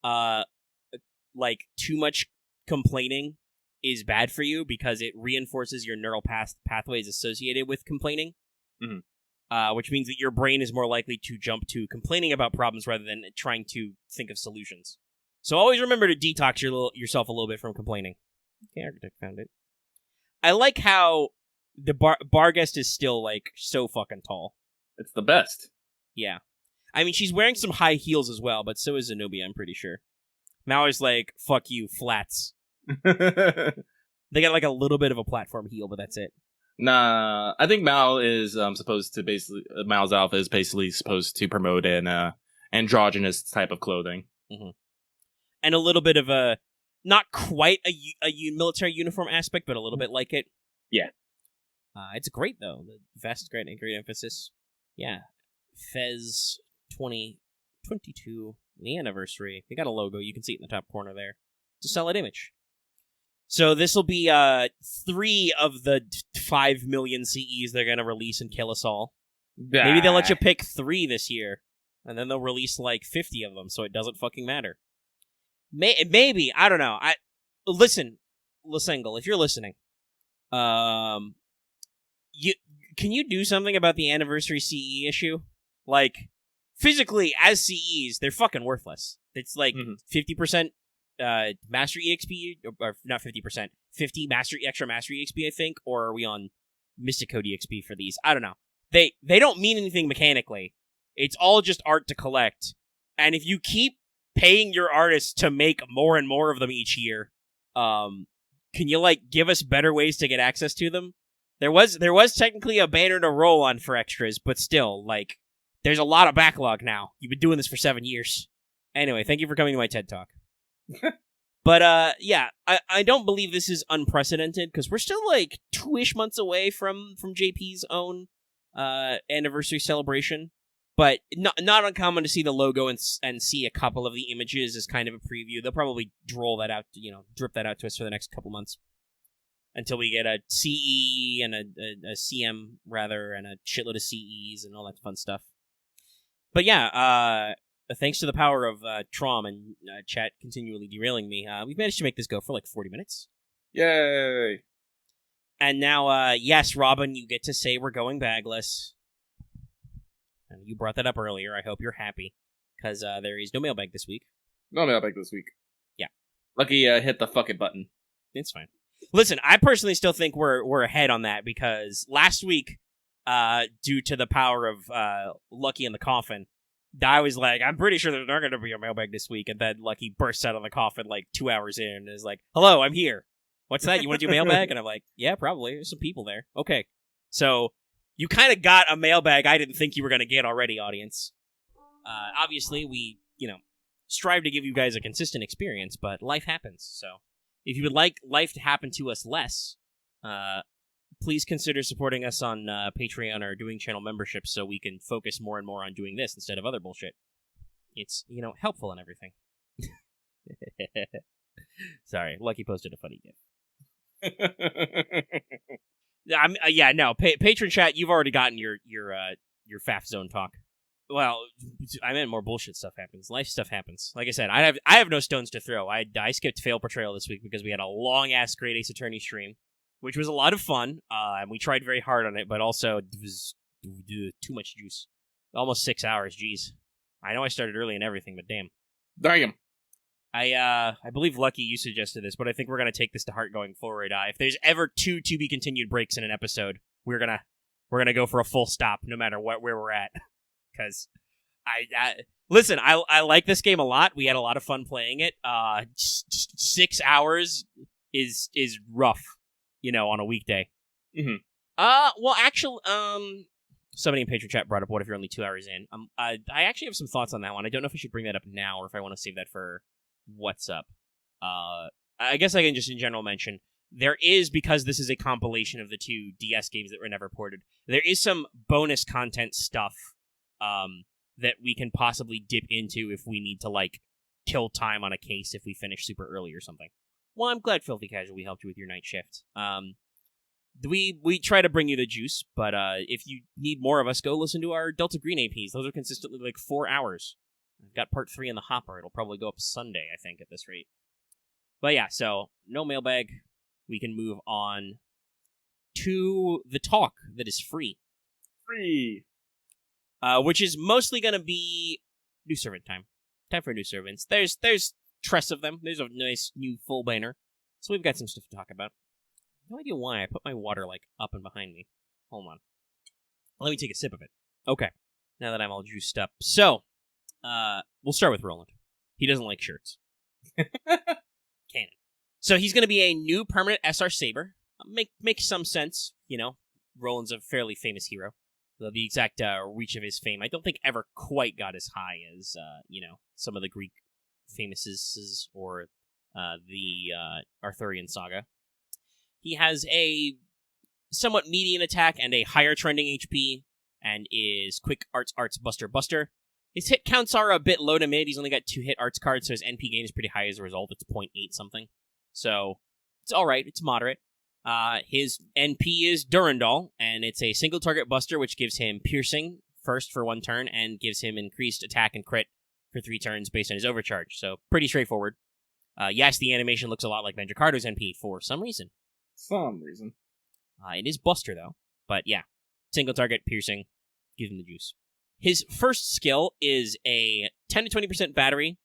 too much complaining is bad for you because it reinforces your neural pathways associated with complaining. Mm-hmm. Which means that your brain is more likely to jump to complaining about problems rather than trying to think of solutions. So always remember to detox yourself a little bit from complaining. Okay, Architect found it. I like how the Barguest is still, so fucking tall. It's the best. Yeah. I mean, she's wearing some high heels as well, but so is Zenobia, I'm pretty sure. Mao is fuck you, flats. They got, a little bit of a platform heel, but that's it. Nah, I think Mao is supposed to Mao's alpha is basically supposed to promote an androgynous type of clothing. Mm-hmm. And a little bit of a, not quite a military uniform aspect, but a little bit like it. Yeah. It's great, though. The vest is great and great emphasis. Yeah. Fez 2022, the anniversary. They got a logo. You can see it in the top corner there. It's a solid image. So this will be 3 of the 5 million CEs they're going to release and kill us all. Maybe they'll let you pick 3 this year, and then they'll release 50 of them, so it doesn't fucking matter. Maybe, I don't know. Listen, Lasengle, if you're listening, can you do something about the anniversary CE issue? Physically, as CEs, they're fucking worthless. It's 50%. Mastery EXP, or not 50%, 50 extra Mastery EXP, I think, or are we on Mystic Code EXP for these? I don't know. They don't mean anything mechanically. It's all just art to collect. And if you keep paying your artists to make more and more of them each year, can you give us better ways to get access to them? There was technically a banner to roll on for extras, but still, like, there's a lot of backlog now. You've been doing this for 7 years. Anyway, thank you for coming to my TED Talk. But, yeah, I don't believe this is unprecedented, because we're still, like, 2-ish months away from JP's own anniversary celebration. But not uncommon to see the logo and see a couple of the images as kind of a preview. They'll probably drip that out to us for the next couple months. Until we get a CE and a CM, rather, and a shitload of CEs and all that fun stuff. But yeah, thanks to the power of Traum and chat continually derailing me, we've managed to make this go for like 40 minutes. Yay! And now, yes, Robyn, you get to say we're going bagless. And you brought that up earlier. I hope you're happy. Because there is no mailbag this week. No mailbag this week. Yeah. Lucky hit the fuck it button. It's fine. Listen, I personally still think we're ahead on that because last week, due to the power of Lucky in the coffin, I was like, I'm pretty sure there's not going to be a mailbag this week, and then Lucky bursts out of the coffin like 2 hours in and is like, "Hello, I'm here. What's that? You want to do mailbag?" And I'm like, "Yeah, probably. There's some people there." Okay, so you kind of got a mailbag I didn't think you were going to get already, audience. Obviously, we strive to give you guys a consistent experience, but life happens, so. If you would like life to happen to us less, please consider supporting us on Patreon or doing channel memberships so we can focus more and more on doing this instead of other bullshit. It's, helpful and everything. Sorry, Lucky posted a funny gif. Patron chat, you've already gotten your Faff zone talk. Well, I meant more bullshit stuff happens. Life stuff happens. Like I said, I have no stones to throw. I skipped Fail Portrayal this week because we had a long-ass Great Ace Attorney stream, which was a lot of fun, and we tried very hard on it, but also it was too much juice. Almost 6 hours, jeez. I know I started early and everything, but damn. Damn. I believe Lucky, you suggested this, but I think we're going to take this to heart going forward. If there's ever 2 to-be-continued breaks in an episode, we're gonna go for a full stop, no matter where we're at. Because listen, I like this game a lot. We had a lot of fun playing it. 6 hours is rough, on a weekday. Mm-hmm. Well, actually, somebody in Patreon chat brought up, what if you're only 2 hours in? I actually have some thoughts on that one. I don't know if I should bring that up now or if I want to save that for what's up. I guess I can just in general mention, there is, because this is a compilation of the 2 DS games that were never ported, there is some bonus content stuff that we can possibly dip into if we need to, kill time on a case if we finish super early or something. Well, I'm glad, Filthy Casual, we helped you with your night shift. We try to bring you the juice, but if you need more of us, go listen to our Delta Green APs. Those are consistently 4 hours. I've got part 3 in the hopper. It'll probably go up Sunday, I think, at this rate. But yeah, so no mailbag. We can move on to the talk that is free. Which is mostly going to be new servant time. Time for new servants. There's tress of them. There's a nice new full banner. So we've got some stuff to talk about. No idea why I put my water, up and behind me. Hold on. Let me take a sip of it. Okay. Now that I'm all juiced up. So, we'll start with Roland. He doesn't like shirts. Canon. So he's going to be a new permanent SR Saber. Makes some sense, Roland's a fairly famous hero. The exact reach of his fame, I don't think ever quite got as high as, some of the Greek famouses or the Arthurian saga. He has a somewhat median attack and a higher trending HP, and is quick arts buster. His hit counts are a bit low to mid. He's only got 2 hit arts cards, so his NP gain is pretty high as a result. It's 0.8 something. So, it's alright. It's moderate. His NP is Durandal, and it's a single target buster, which gives him piercing first for 1 turn, and gives him increased attack and crit for 3 turns based on his overcharge. So, pretty straightforward. Yes, the animation looks a lot like Mandracardo's NP for some reason. It is buster, though. But yeah, single target, piercing, gives him the juice. His first skill is a 10 to 20% battery.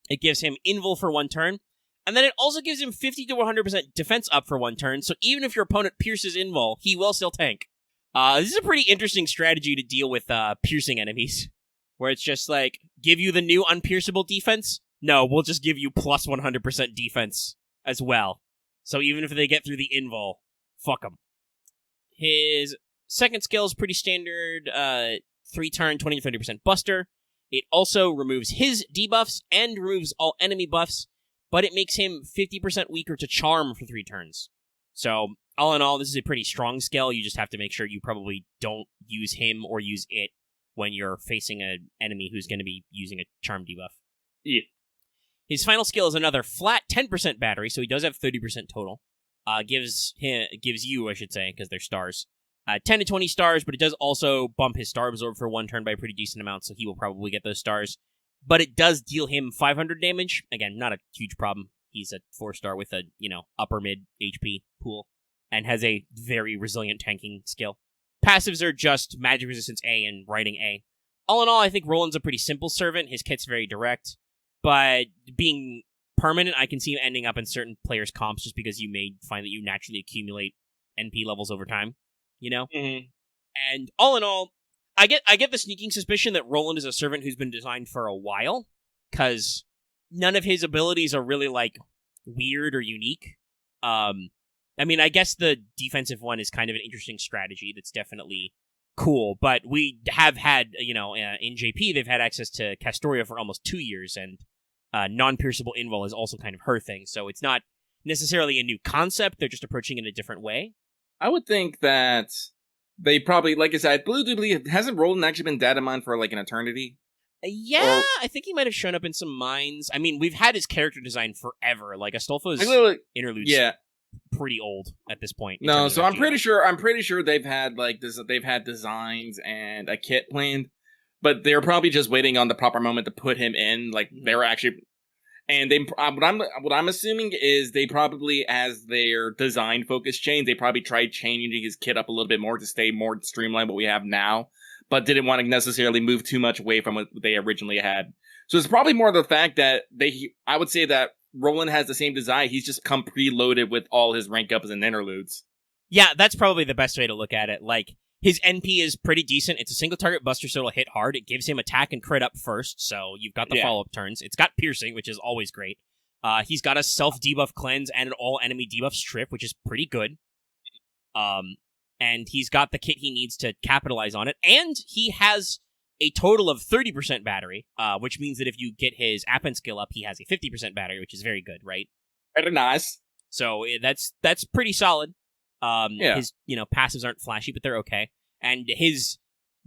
It gives him invul for 1 turn. And then it also gives him 50 to 100% defense up for 1 turn, so even if your opponent pierces invul, he will still tank. This is a pretty interesting strategy to deal with piercing enemies, where it's just give you the new unpierceable defense? No, we'll just give you plus 100% defense as well. So even if they get through the invul, fuck them. His second skill is pretty standard, 3-turn, 20 to 30% Buster. It also removes his debuffs and removes all enemy buffs, but it makes him 50% weaker to Charm for 3 turns. So, all in all, this is a pretty strong skill. You just have to make sure you probably don't use him or use it when you're facing an enemy who's going to be using a Charm debuff. Yeah. His final skill is another flat 10% battery, so he does have 30% total. Gives you, I should say, because they're stars, 10 to 20 stars, but it does also bump his star absorb for 1 turn by a pretty decent amount, so he will probably get those stars. But it does deal him 500 damage. Again, not a huge problem. He's a 4-star with a, upper mid HP pool, and has a very resilient tanking skill. Passives are just Magic Resistance A and Writing A. All in all, I think Roland's a pretty simple servant. His kit's very direct, but being permanent, I can see him ending up in certain players' comps just because you may find that you naturally accumulate NP levels over time, Mm-hmm. And all in all, I get the sneaking suspicion that Roland is a servant who's been designed for a while, because none of his abilities are really, weird or unique. I guess the defensive one is kind of an interesting strategy that's definitely cool, but we have had, in JP, they've had access to Castoria for almost 2 years, and non-pierceable invul is also kind of her thing, so it's not necessarily a new concept, they're just approaching it in a different way. I would think that they probably, like I said, hasn't Roland actually been data mined for an eternity? Yeah, I think he might have shown up in some mines. I mean, we've had his character design forever. Astolfo's interlude's pretty old at this point. No, so I'm pretty sure they've had they've had designs and a kit planned, but they're probably just waiting on the proper moment to put him in. They were actually. And what I'm assuming is they probably, as their design focus changed, they probably tried changing his kit up a little bit more to stay more streamlined what we have now, but didn't want to necessarily move too much away from what they originally had. So it's probably more the fact that I would say that Roland has the same design. He's just come preloaded with all his rank ups and interludes. Yeah, that's probably the best way to look at it. His NP is pretty decent. It's a single target buster, so it'll hit hard. It gives him attack and crit up first, so you've got the follow-up turns. It's got piercing, which is always great. He's got a self-debuff cleanse and an all-enemy debuff strip, which is pretty good. And he's got the kit he needs to capitalize on it. And he has a total of 30% battery, which means that if you get his Appen skill up, he has a 50% battery, which is very good, right? Very nice. So that's pretty solid. His, passives aren't flashy, but they're okay. And his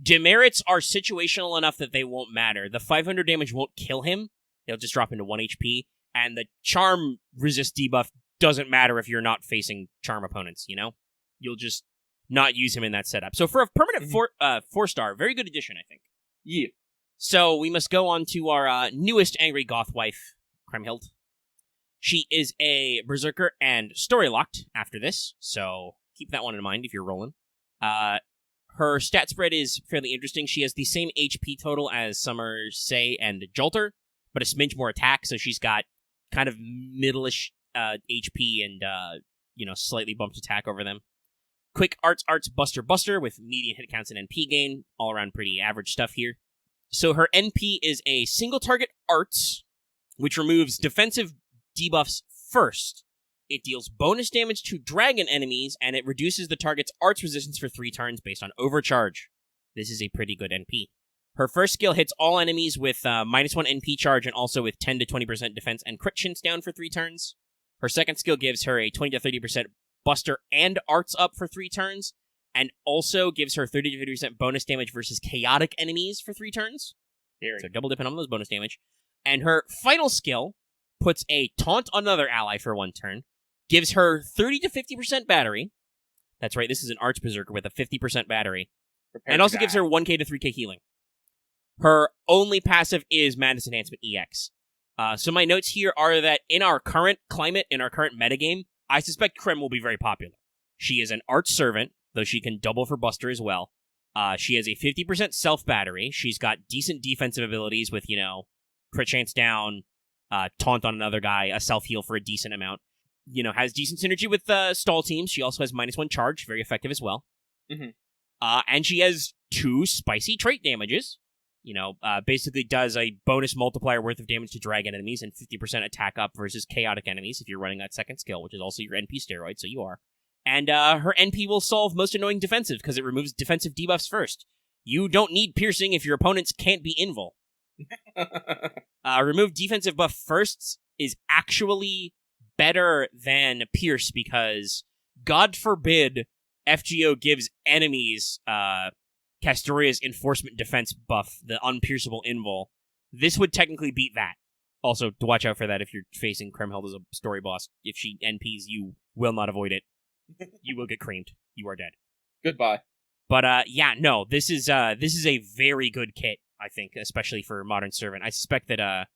demerits are situational enough that they won't matter. The 500 damage won't kill him. They'll just drop into 1 HP. And the charm resist debuff doesn't matter if you're not facing charm opponents, You'll just not use him in that setup. So for a permanent 4-star, very good addition, I think. Yeah. So we must go on to our newest angry goth wife, Kriemhild. She is a berserker and story locked after this, so keep that one in mind if you're rolling. Her stat spread is fairly interesting. She has the same HP total as Summer, Seig, and Jolter, but a smidge more attack, so she's got kind of middle-ish HP and, slightly bumped attack over them. Quick Arts Buster with median hit counts and NP gain. All around pretty average stuff here. So her NP is a single target Arts, which removes defensive debuffs first. It deals bonus damage to dragon enemies, and it reduces the target's arts resistance for 3 turns based on overcharge. This is a pretty good NP. Her first skill hits all enemies with -1 NP charge and also with 10 to 20% defense and crit chance down for 3 turns. Her second skill gives her a 20 to 30% buster and arts up for 3 turns, and also gives her 30 to 50% bonus damage versus chaotic enemies for 3 turns. So double dipping on those bonus damage. And her final skill puts a taunt on another ally for 1 turn, gives her 30 to 50% battery. That's right, this is an Arch Berserker with a 50% battery. And also gives her 1k to 3k healing. Her only passive is Madness Enhancement EX. So my notes here are that in our current climate, in our current metagame, I suspect Krem will be very popular. She is an Arch Servant, though she can double for Buster as well. She has a 50% self-battery. She's got decent defensive abilities with, crit chance down, taunt on another guy, a self-heal for a decent amount. Has decent synergy with stall teams. She also has -1 charge, very effective as well. Mm-hmm. And she has 2 spicy trait damages. Basically does a bonus multiplier worth of damage to dragon enemies and 50% attack up versus chaotic enemies if you're running that second skill, which is also your NP steroid, so you are. And her NP will solve most annoying defensive because it removes defensive debuffs first. You don't need piercing if your opponents can't be invul. Remove defensive buff first is actually better than pierce because, God forbid, FGO gives enemies Castoria's enforcement defense buff, the unpierceable invul. This would technically beat that. Also, to watch out for that if you're facing Kriemhild as a story boss. If she NPs, you will not avoid it. You will get creamed. You are dead. Goodbye. But yeah, no, this is a very good kit, I think, especially for Modern Servant. I suspect that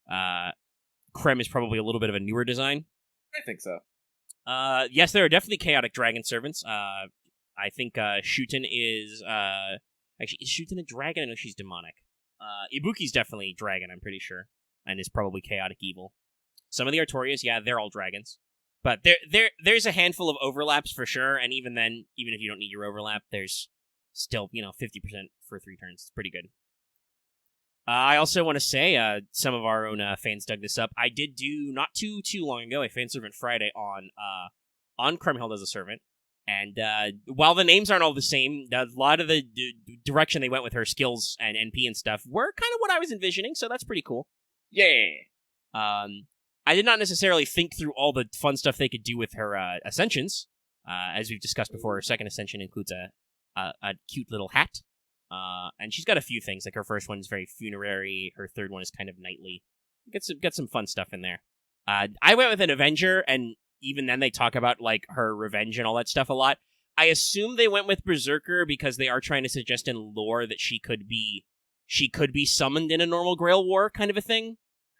Krem is probably a little bit of a newer design. I think so. Yes, there are definitely chaotic dragon servants. I think Shuten is actually, is Shuten a dragon? I know she's demonic. Ibuki's definitely dragon, I'm pretty sure, and is probably chaotic evil. Some of the Artorias, yeah, they're all dragons. But there's a handful of overlaps for sure, and even then, even if you don't need your overlap, there's still, 50% for 3 turns. It's pretty good. I also want to say, some of our own fans dug this up. I did do, not too long ago, a Fan Servant Friday on Kriemhild as a Servant. And while the names aren't all the same, a lot of the direction they went with her skills and NP and stuff were kind of what I was envisioning, so that's pretty cool. Yeah. I did not necessarily think through all the fun stuff they could do with her ascensions. As we've discussed before, her second ascension includes a cute little hat. And she's got a few things, like her first one is very funerary, her third one is kind of knightly. Get some fun stuff in there. I went with an Avenger, and even then they talk about like her revenge and all that stuff a lot. I assume they went with Berserker because they are trying to suggest in lore that she could be summoned in a normal Grail War kind of a thing.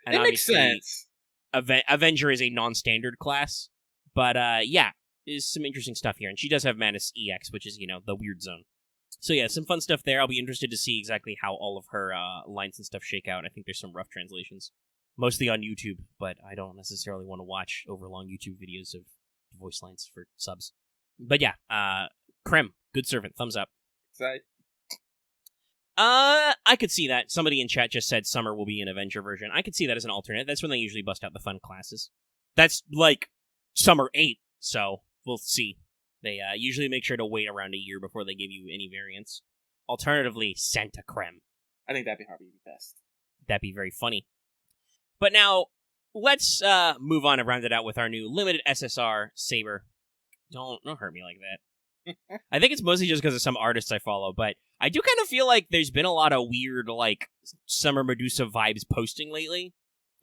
And it makes sense. Avenger is a non-standard class, but yeah, there's some interesting stuff here, and she does have Manus EX, which is, the weird zone. So yeah, some fun stuff there. I'll be interested to see exactly how all of her lines and stuff shake out. I think there's some rough translations, mostly on YouTube, but I don't necessarily want to watch overlong YouTube videos of voice lines for subs. But yeah, Krem, good servant, thumbs up. Excited. I could see that. Somebody in chat just said Summer will be an Avenger version. I could see that as an alternate. That's when they usually bust out the fun classes. That's like Summer 8, so we'll see. They usually make sure to wait around a year before they give you any variants. Alternatively, Santa Krem. I think that'd be probably the best. That'd be very funny. But now, let's move on and round it out with our new limited SSR Saber. Don't hurt me like that. I think it's mostly just because of some artists I follow, but I do kind of feel like there's been a lot of weird, like, Summer Medusa vibes posting lately.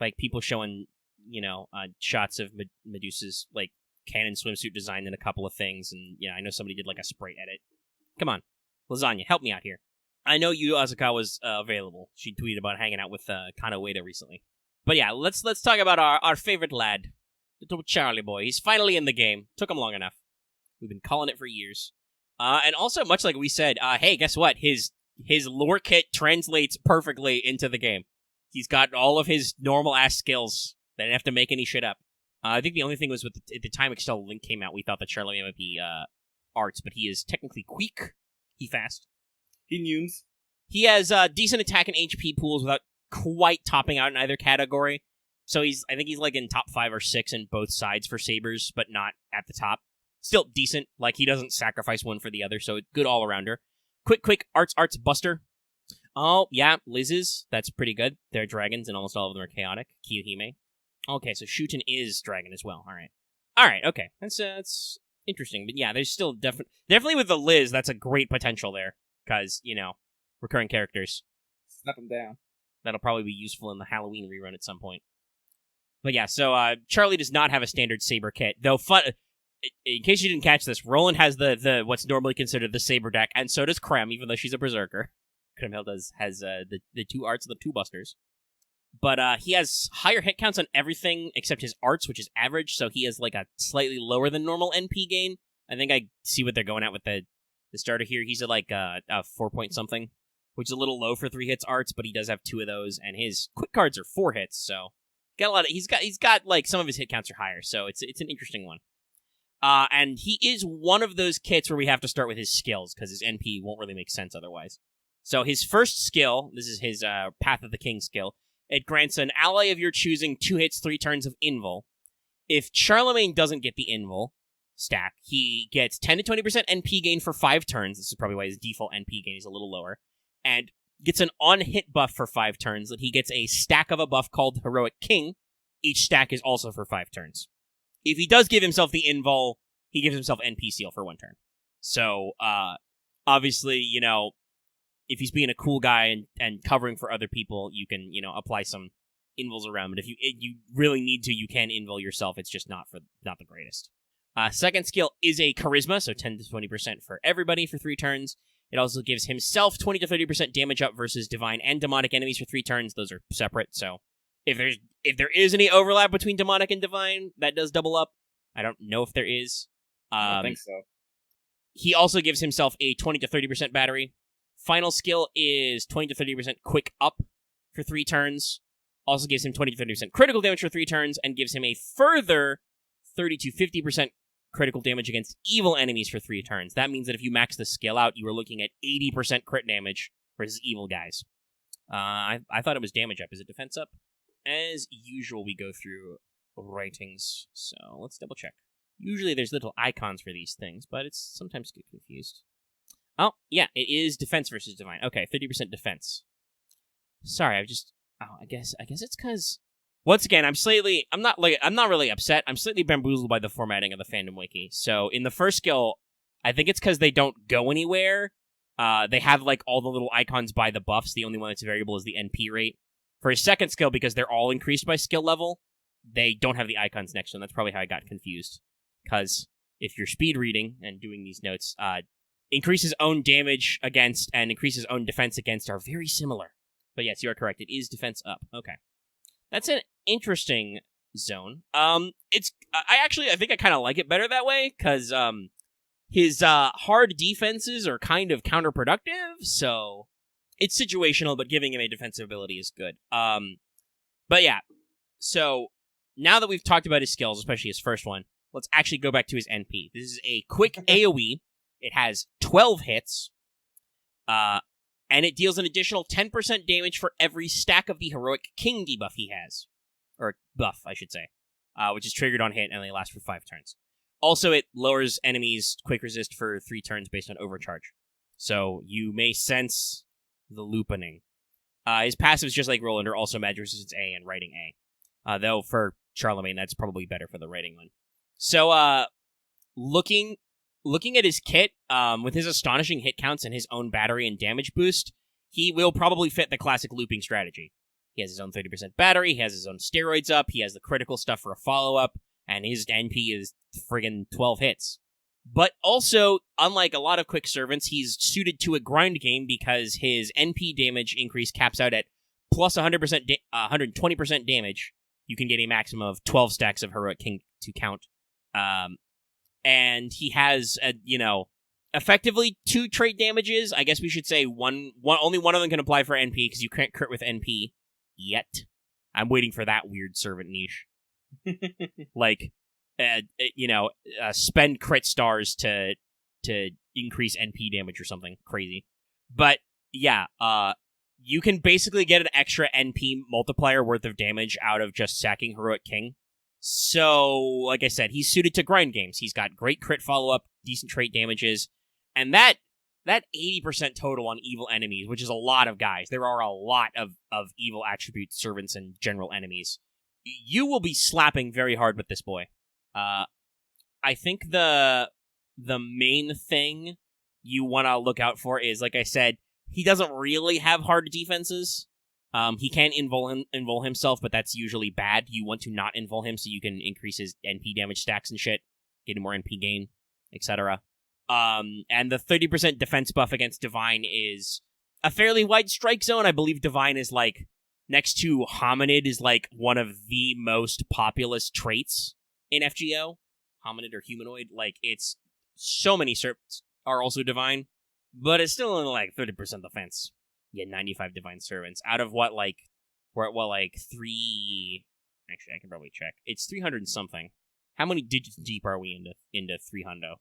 Like, people showing, shots of Medusa's, like, canon swimsuit design in a couple of things, and, I know somebody did, like, a spray edit. Come on. Lasagna, help me out here. I know Yu Asuka was available. She tweeted about hanging out with Kana Ueda recently. But yeah, let's talk about our favorite lad, little Charlie boy. He's finally in the game. Took him long enough. We've been calling it for years. And also, much like we said, hey, guess what? His lore kit translates perfectly into the game. He's got all of his normal-ass skills. They didn't have to make any shit up. I think the only thing was at the time Excel Link came out, we thought that Charlemagne might be arts, but he is technically quick. He fast. He numes. He has decent attack and HP pools without quite topping out in either category. So I think he's like in top 5 or 6 in both sides for sabers, but not at the top. Still decent. Like, he doesn't sacrifice one for the other, so good all-arounder. Quick, arts, buster. Oh, yeah, Liz's. That's pretty good. They're dragons, and almost all of them are chaotic. Kiyohime. Okay, so Shuten is dragon as well. All right, okay. That's interesting. But yeah, there's still definitely with the Liz, that's a great potential there. Because, recurring characters. Snap them down. That'll probably be useful in the Halloween rerun at some point. But yeah, so Charlie does not have a standard saber kit. Though, in case you didn't catch this, Roland has the what's normally considered the saber deck, and so does Krem, even though she's a berserker. Kriemhild has the 2 arts of the 2 busters. But he has higher hit counts on everything except his arts, which is average, so he has like a slightly lower than normal NP gain. I think I see what they're going at with the starter here. He's at like a 4 something, which is a little low for 3 hits arts, but he does have 2 of those, and his quick cards are 4 hits, so he's got like some of his hit counts are higher, so it's an interesting one. And he is one of those kits where we have to start with his skills, because his NP won't really make sense otherwise. So his first skill, this is his Path of the King skill, it grants an ally of your choosing 2 hits, 3 turns of invul. If Charlemagne doesn't get the invul, stack, he gets 10 to 20% NP gain for 5 turns. This is probably why his default NP gain is a little lower. And gets an on-hit buff for 5 turns. That he gets a stack of a buff called Heroic King. Each stack is also for 5 turns. If he does give himself the invul, he gives himself NP seal for 1 turn. So, obviously, if he's being a cool guy and covering for other people, you can, apply some invuls around. But if you really need to, you can invul yourself. It's just not the greatest. Second skill is a charisma, so 10 to 20% for everybody for 3 turns. It also gives himself 20 to 30% damage up versus divine and demonic enemies for 3 turns. Those are separate, so if there is any overlap between demonic and divine, that does double up. I don't know if there is. I don't think so. He also gives himself a 20 to 30% battery. Final skill is 20 to 30% quick up for 3 turns. Also gives him 20 to 30% critical damage for 3 turns, and gives him a further 30 to 50% critical damage against evil enemies for 3 turns. That means that if you max the skill out, you are looking at 80% crit damage versus evil guys. I thought it was damage up. Is it defense up? As usual, we go through ratings, so let's double check. Usually there's little icons for these things, but it's sometimes get confused. Oh, yeah, it is defense versus divine. Okay, 30% defense. Sorry, I guess it's because once again, I'm not really upset. I'm slightly bamboozled by the formatting of the fandom wiki. So in the first skill, I think it's because they don't go anywhere. They have like all the little icons by the buffs. The only one that's variable is the NP rate. For his second skill, because they're all increased by skill level, they don't have the icons next to them. That's probably how I got confused. Because if you're speed reading and doing these notes, increases own damage against and increases own defense against are very similar. But yes, you are correct. It is defense up. Okay. That's an interesting zone. I think I kind of like it better that way, because his hard defenses are kind of counterproductive, so it's situational, but giving him a defensive ability is good. But yeah, so now that we've talked about his skills, especially his first one, let's actually go back to his NP. This is a quick AoE. It has 12 hits, and it deals an additional 10% damage for every stack of the Heroic King debuff he has. Or buff, I should say. Which is triggered on hit, and they last for 5 turns. Also, it lowers enemies' quick resist for 3 turns based on overcharge. So, you may sense the loopening. His passive is just like Roland, are also magic resistance A and writing A. Though, for Charlemagne, that's probably better for the writing one. So, looking at his kit, with his astonishing hit counts and his own battery and damage boost, he will probably fit the classic looping strategy. He has his own 30% battery, he has his own steroids up, he has the critical stuff for a follow-up, and his NP is friggin' 12 hits. But also, unlike a lot of quick servants, he's suited to a grind game because his NP damage increase caps out at plus 120% damage. You can get a maximum of 12 stacks of Heroic King to count. And he has, effectively 2 trait damages. I guess we should say only one of them can apply for NP because you can't crit with NP yet. I'm waiting for that weird servant niche. Spend crit stars to increase NP damage or something crazy. But yeah, you can basically get an extra NP multiplier worth of damage out of just sacking Heroic King. So, like I said, he's suited to grind games. He's got great crit follow-up, decent trait damages, and that 80% total on evil enemies, which is a lot of guys. There are a lot of evil attribute servants and general enemies. You will be slapping very hard with this boy. I think the main thing you want to look out for is, like I said, he doesn't really have hard defenses. He can invul himself, but that's usually bad. You want to not invul him so you can increase his NP damage stacks and shit, get him more NP gain, etc. And the 30% defense buff against Divine is a fairly wide strike zone. I believe Divine is next to Hominid is one of the most populous traits in FGO. Hominid or humanoid, it's so many servants are also Divine, but it's still only 30% defense. Yeah, 95 Divine Servants. Out of we're at 3... Actually, I can probably check. It's 300 and something. How many digits deep are we into 300?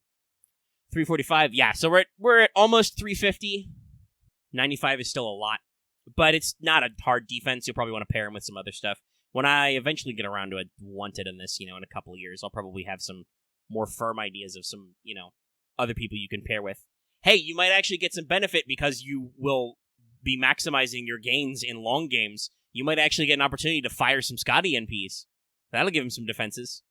345? Yeah, so we're at almost 350. 95 is still a lot. But it's not a hard defense. You'll probably want to pair him with some other stuff. When I eventually get around to a wanted in this, in a couple of years, I'll probably have some more firm ideas of some, other people you can pair with. Hey, you might actually get some benefit because you will be maximizing your gains in long games. You might actually get an opportunity to fire some Scotty NPs. That'll give him some defenses.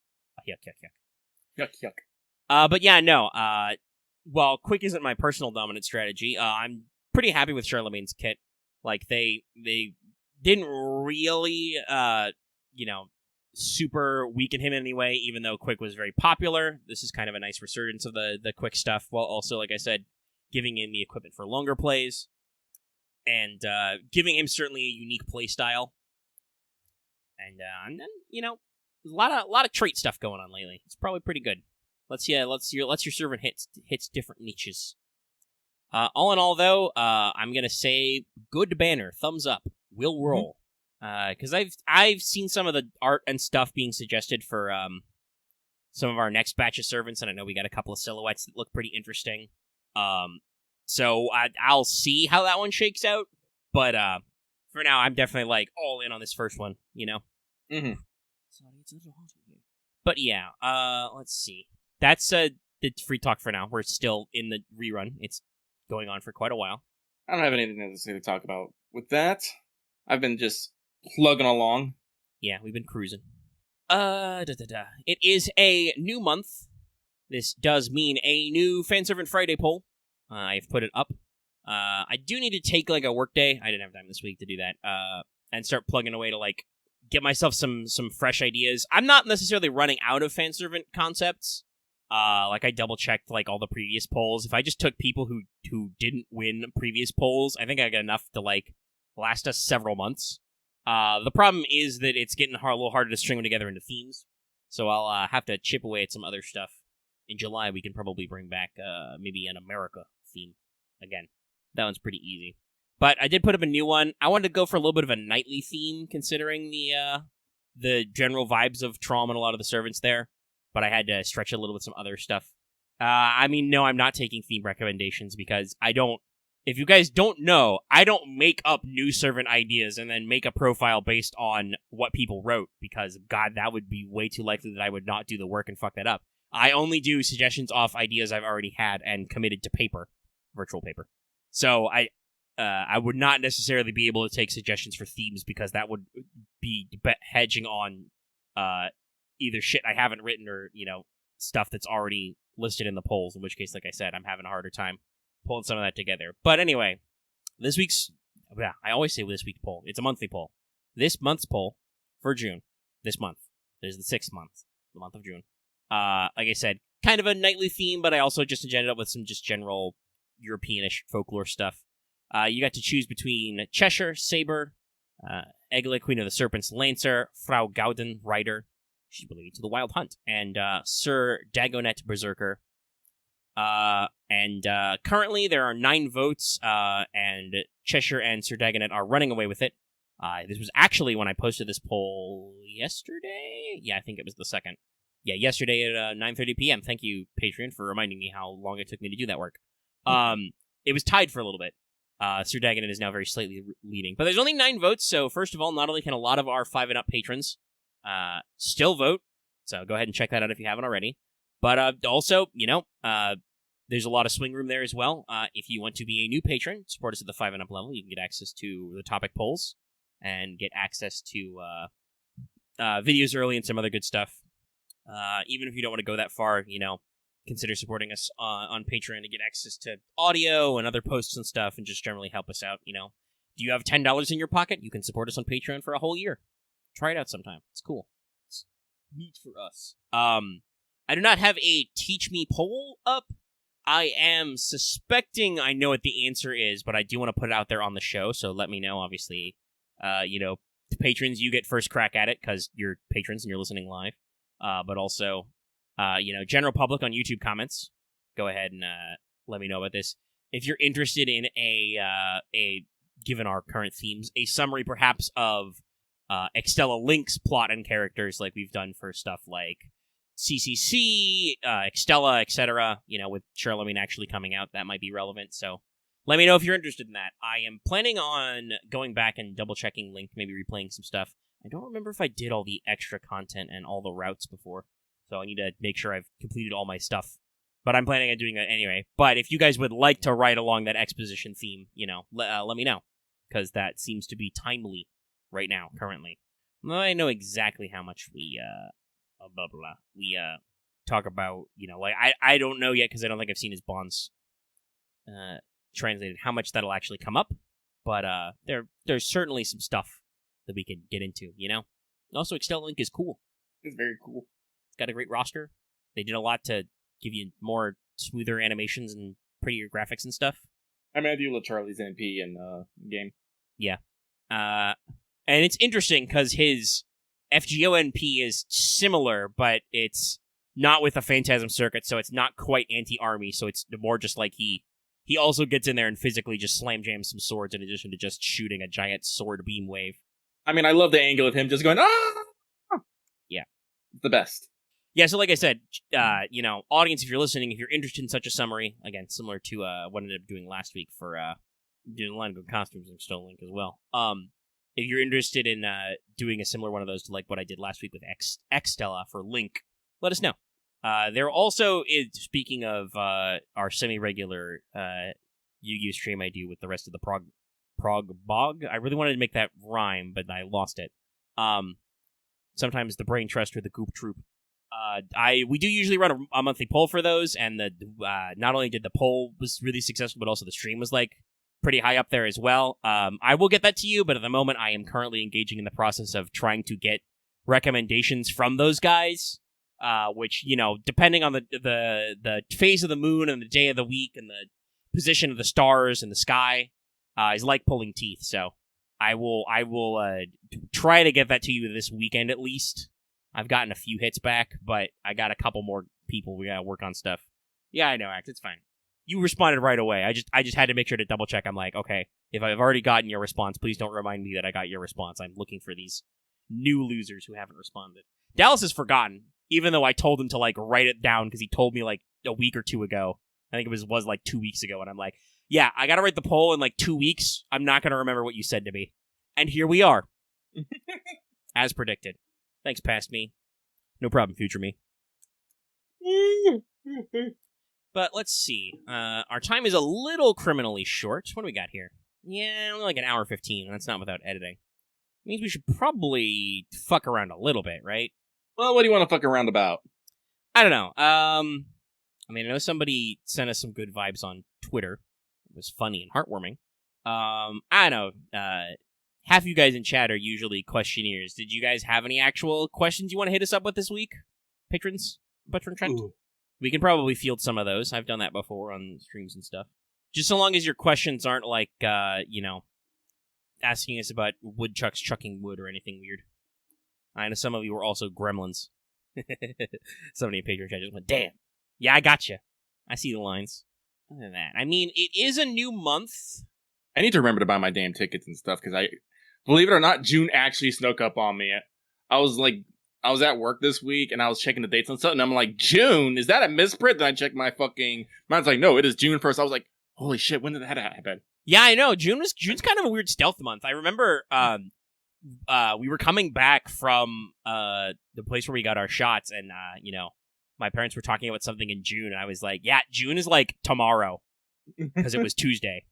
Yuck, yuck, yuck. Yuck, yuck. But yeah, no. Well, quick isn't my personal dominant strategy. I'm pretty happy with Charlemagne's kit. Like, they didn't really, super weaken him in any way, even though Quick was very popular. This is kind of a nice resurgence of the Quick stuff, while also, like I said, giving him the equipment for longer plays, and giving him certainly a unique play style. And then, a lot of trait stuff going on lately. It's probably pretty good. Let's your servant hits different niches. All in all, though, I'm gonna say good banner, thumbs up, will roll. Because I've seen some of the art and stuff being suggested for some of our next batch of servants, and I know we got a couple of silhouettes that look pretty interesting. So I'll see how that one shakes out. But for now, I'm definitely like all in on this first one. Mm-hmm. But yeah, let's see. That's the free talk for now. We're still in the rerun. It's going on for quite a while. I don't have anything necessarily to talk about with that. I've been just plugging along. Yeah, we've been cruising. It is a new month. This does mean a new Fanservant Friday poll. I've put it up. I do need to take like a work day. I didn't have time this week to do that. And start plugging away to like get myself some fresh ideas. I'm not necessarily running out of Fanservant concepts. Like I double checked like all the previous polls. If I just took people who didn't win previous polls, I think I got enough to like last us several months. The problem is that it's getting a little harder to string them together into themes. So I'll have to chip away at some other stuff. In July, we can probably bring back maybe an America theme again. That one's pretty easy. But I did put up a new one. I wanted to go for a little bit of a nightly theme, considering the general vibes of Traum and a lot of the servants there. But I had to stretch a little with some other stuff. No, I'm not taking theme recommendations because I don't. If you guys don't know, I don't make up new servant ideas and then make a profile based on what people wrote, because, God, that would be way too likely that I would not do the work and fuck that up. I only do suggestions off ideas I've already had and committed to paper, virtual paper. So I would not necessarily be able to take suggestions for themes, because that would be hedging on either shit I haven't written or, stuff that's already listed in the polls, in which case, like I said, I'm having a harder time pulling some of that together. But anyway, I always say this week's poll. It's a monthly poll. This month's poll for June. This month. There's the 6th month. The month of June. Like I said, kind of a nightly theme, but I also just ended up with some just general Europeanish folklore stuff. You got to choose between Cheshire, Saber, Egle, Queen of the Serpents, Lancer, Frau Gauden, Rider, she's related to the Wild Hunt, and Sir Dagonet, Berserker. And currently there are 9 votes, and Cheshire and Sir Dagonet are running away with it. This was actually when I posted this poll yesterday? Yeah, I think it was the 2nd. Yeah, yesterday at 9:30 p.m. Thank you, Patreon, for reminding me how long it took me to do that work. It was tied for a little bit. Sir Dagonet is now very slightly leading. But there's only 9 votes, so first of all, not only can a lot of our 5 and up patrons still vote, so go ahead and check that out if you haven't already. But also, there's a lot of swing room there as well. If you want to be a new patron, support us at the 5 and up level, you can get access to the topic polls and get access to videos early and some other good stuff. Even if you don't want to go that far, consider supporting us on Patreon to get access to audio and other posts and stuff, and just generally help us out. Do you have $10 in your pocket? You can support us on Patreon for a whole year. Try it out sometime. It's cool. It's neat for us. I do not have a Teach Me poll up. I am suspecting I know what the answer is, but I do want to put it out there on the show, so let me know, obviously. The patrons, you get first crack at it, because you're patrons and you're listening live. But also, general public on YouTube comments, go ahead and let me know about this. If you're interested in given our current themes, a summary perhaps of Extella Link's plot and characters, like we've done for stuff like CCC, Extella, etc., with Charlemagne actually coming out, that might be relevant. So let me know if you're interested in that. I am planning on going back and double-checking Link, maybe replaying some stuff. I don't remember if I did all the extra content and all the routes before. So I need to make sure I've completed all my stuff. But I'm planning on doing that anyway. But if you guys would like to write along that exposition theme, let me know. Because that seems to be timely right now, currently. I know exactly how much we talk about, I don't know yet because I don't think I've seen his bonds translated, how much that'll actually come up. But there's certainly some stuff that we could get into, Also, Extell Link is cool. It's very cool. It's got a great roster. They did a lot to give you more smoother animations and prettier graphics and stuff. I mean, I do love Charlie's NP in game. Yeah. And it's interesting because his FGO NP is similar, but it's not with a Phantasm circuit, so it's not quite anti-army, so it's more just like he also gets in there and physically just slam jams some swords in addition to just shooting a giant sword beam wave. I mean, I love the angle of him just going, ah! Yeah. It's the best. Yeah, so like I said, audience, if you're listening, if you're interested in such a summary, again, similar to what I ended up doing last week for doing a line of costumes and Stone Link as well. If you're interested in doing a similar one of those to like what I did last week with Xtella for Link, let us know. There also is, speaking of our semi-regular Yu-Gi-Oh! Stream I do with the rest of the Prog Bog. I really wanted to make that rhyme, but I lost it. Sometimes the Brain Trust or the Goop Troop. We do usually run a monthly poll for those, and not only did the poll was really successful, but also the stream was like pretty high up there as well. I will get that to you, but at the moment I am currently engaging in the process of trying to get recommendations from those guys, which, depending on the phase of the moon and the day of the week and the position of the stars in the sky, is like pulling teeth. So I will try to get that to you this weekend at least. I've gotten a few hits back, but I got a couple more people we gotta work on stuff. Yeah, I know, Act. It's fine. You responded right away. I just had to make sure to double check. I'm like, okay, if I've already gotten your response, please don't remind me that I got your response. I'm looking for these new losers who haven't responded. Dallas has forgotten, even though I told him to like write it down because he told me like a week or two ago. I think it was like 2 weeks ago, and I'm like, yeah, I gotta write the poll in like 2 weeks. I'm not gonna remember what you said to me. And here we are. As predicted. Thanks, past me. No problem, future me. But let's see. Our time is a little criminally short. What do we got here? Yeah, only like an hour 15. That's not without editing. Means we should probably fuck around a little bit, right? Well, what do you want to fuck around about? I don't know. I know somebody sent us some good vibes on Twitter. It was funny and heartwarming. I don't know. Half of you guys in chat are usually questionnaires. Did you guys have any actual questions you want to hit us up with this week? Patron Trent? Ooh. We can probably field some of those. I've done that before on streams and stuff. Just so long as your questions aren't like, asking us about woodchucks chucking wood or anything weird. I know some of you were also gremlins. Somebody in Patreon chat just went, damn. Yeah, I got you. I see the lines. Other than that, I mean, it is a new month. I need to remember to buy my damn tickets and stuff, because believe it or not, June actually snuck up on me. I was at work this week, and I was checking the dates and stuff, and I'm like, June? Is that a misprint? Then I checked my mine's like, no, it is June 1st. I was like, holy shit, when did that happen? Yeah, I know. June's kind of a weird stealth month. I remember we were coming back from the place where we got our shots, and my parents were talking about something in June, and I was like, yeah, June is like tomorrow, because it was Tuesday.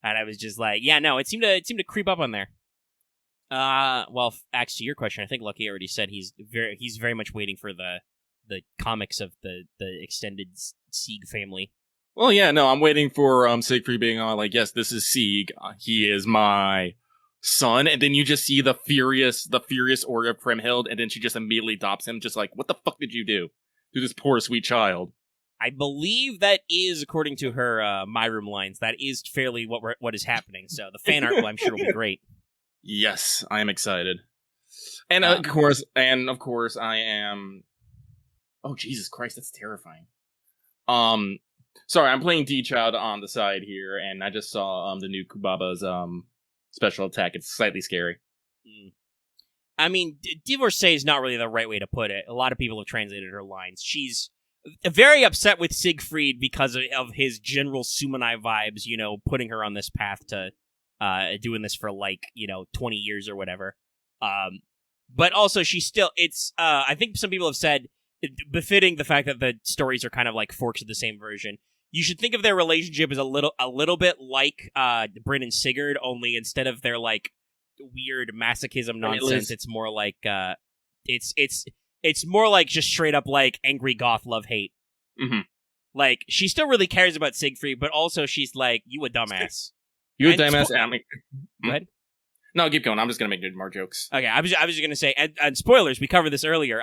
And I was just like, yeah, no, it seemed to creep up on there. Well, Axe, to your question, I think Lucky already said he's very much waiting for the comics of the extended Seig family. Well, yeah, no, I'm waiting for Siegfried being on, like, yes, this is Seig. He is my son. And then you just see the furious aura of Kriemhild, and then she just immediately adopts him, just like, what the fuck did you do to this poor, sweet child? I believe that is, according to her My Room lines, that is fairly what is happening. So the fan art, I'm sure, will be great. Yes, I am excited. And of course, I am... Oh, Jesus Christ, that's terrifying. Sorry, I'm playing D-Child on the side here, and I just saw the new Kubaba's special attack. It's slightly scary. I mean, divorcee is not really the right way to put it. A lot of people have translated her lines. She's very upset with Siegfried because of his general Sumanai vibes, putting her on this path to doing this for 20 years or whatever. But also she's still, I think some people have said befitting the fact that the stories are kind of like forks of the same version. You should think of their relationship as a little bit like Bryn and Sigurd, only instead of their like weird masochism nonsense, it's more like it's more like just straight up like angry goth love hate. Mm-hmm. Like she still really cares about Siegfried, but also she's like, you a dumbass. You a dumbass. Go ahead. No, keep going. I'm just gonna make more jokes. Okay, I was just gonna say, and spoilers. We covered this earlier.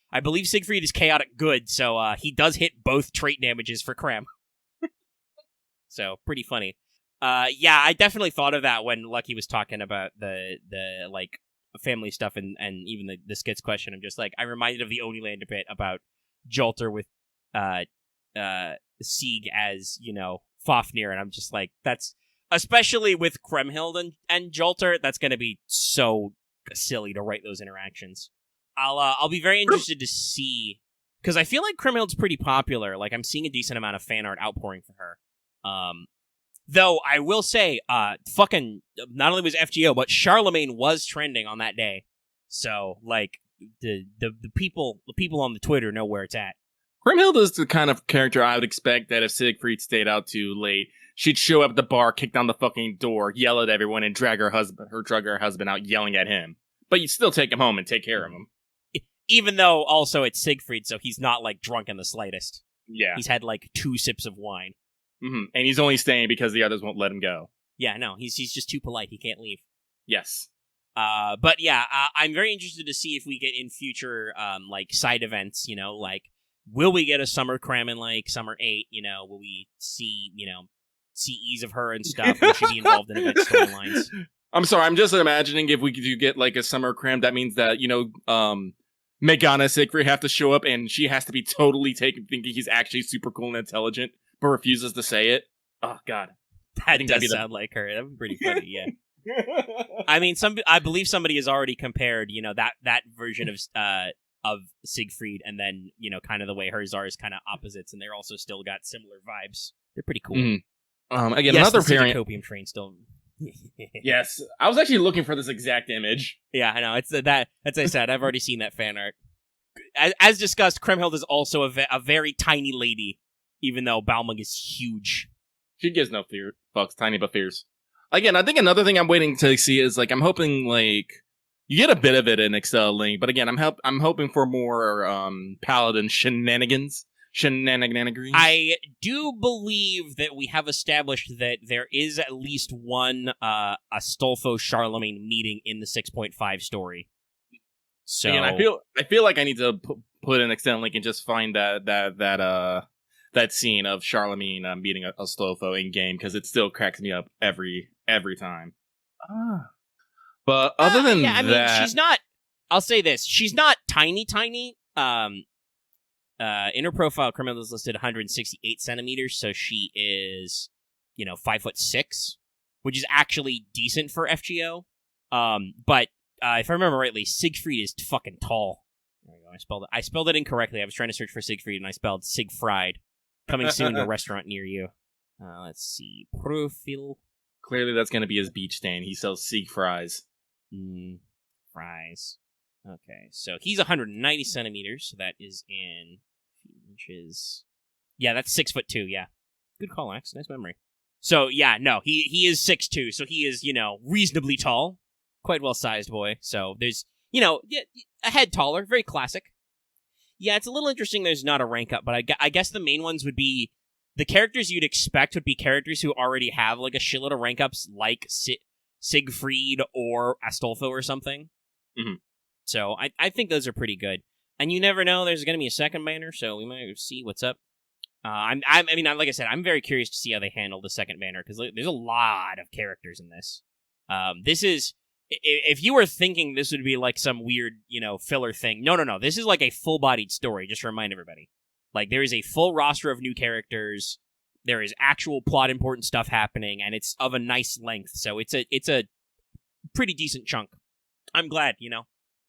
I believe Siegfried is chaotic good, so he does hit both trait damages for Krem. So pretty funny. Yeah, I definitely thought of that when Lucky was talking about the like family stuff and even the skits question. I'm just like, I reminded of the Oniland a bit about Jolter with Seig as, you know, Fafnir, and I'm just like, that's especially with Kriemhild and Jolter, that's gonna be so silly to write those interactions. I'll be very interested to see, because I feel like Kriemhild's pretty popular. Like, I'm seeing a decent amount of fan art outpouring for her. Though I will say, fucking not only was FGO, but Charlemagne was trending on that day. So like the people on the Twitter know where it's at. Kriemhild is the kind of character I would expect that if Siegfried stayed out too late, she'd show up at the bar, kick down the fucking door, yell at everyone, and drag her husband out yelling at him. But you'd still take him home and take care of him. Even though also it's Siegfried, so he's not like drunk in the slightest. Yeah. He's had like 2 sips of wine. Mm-hmm. And he's only staying because the others won't let him go. Yeah, no, he's just too polite. He can't leave. Yes. But yeah, I'm very interested to see if we get in future like side events, you know, like will we get a Summer Cram in like Summer 8, you know, will we see, you know, CEs of her and stuff, will she be involved in event storylines? I'm sorry, I'm just imagining if we could get like a Summer Cram, that means that, you know, Megana and Siegfried have to show up and she has to be totally taken thinking he's actually super cool and intelligent, but refuses to say it. Oh, God. That does sound like her. That would be pretty funny, yeah. I mean, I believe somebody has already compared, you know, that version of Siegfried and then, you know, kind of the way hers are is kind of opposites, and they're also still got similar vibes. They're pretty cool. Mm-hmm. Again, yes, another parent. Copium train still. Yes, I was actually looking for this exact image. Yeah, I know. It's that. As I said, I've already seen that fan art. As discussed, Kriemhild is also a very tiny lady, even though Balmung is huge. She gives no fucks, tiny but fierce. Again, I think another thing I'm waiting to see is like I'm hoping like you get a bit of it in Excel Link, but again, I'm hoping for more Paladin shenanigans. I do believe that we have established that there is at least one Astolfo Charlemagne meeting in the 6.5 story. So and I feel like I need to put an extended link and just find that scene of Charlemagne meeting Astolfo in game, because it still cracks me up every time. But other than I mean, that, she's not. I'll say this: she's not tiny. In her profile, Kriemhild is listed 168 centimeters, so she is, 5'6", which is actually decent for FGO. But if I remember rightly, Siegfried is fucking tall. There we go. I spelled it incorrectly. I was trying to search for Siegfried, and I spelled Siegfried. Coming soon to a restaurant near you. Let's see. Profile. Clearly, that's going to be his beach stand. He sells Sieg fries. Fries. Okay, so he's 190 centimeters, so that is in inches. Yeah, that's 6'2", yeah. Good call, Axe. Nice memory. So, yeah, no, he is 6'2", so he is, reasonably tall. Quite well-sized boy. So there's, a head taller. Very classic. Yeah, it's a little interesting there's not a rank up, but I guess the main ones would be, the characters you'd expect would be characters who already have, like, a shitload of rank ups, like Siegfried or Astolfo or something. Mm-hmm. So I think those are pretty good. And you never know, there's going to be a second banner, so we might see what's up. I mean, like I said, I'm very curious to see how they handle the second banner, because there's a lot of characters in this. This is, if you were thinking this would be like some weird, filler thing, no. This is like a full-bodied story, just to remind everybody. Like, there is a full roster of new characters, there is actual plot-important stuff happening, and it's of a nice length, so it's a pretty decent chunk. I'm glad,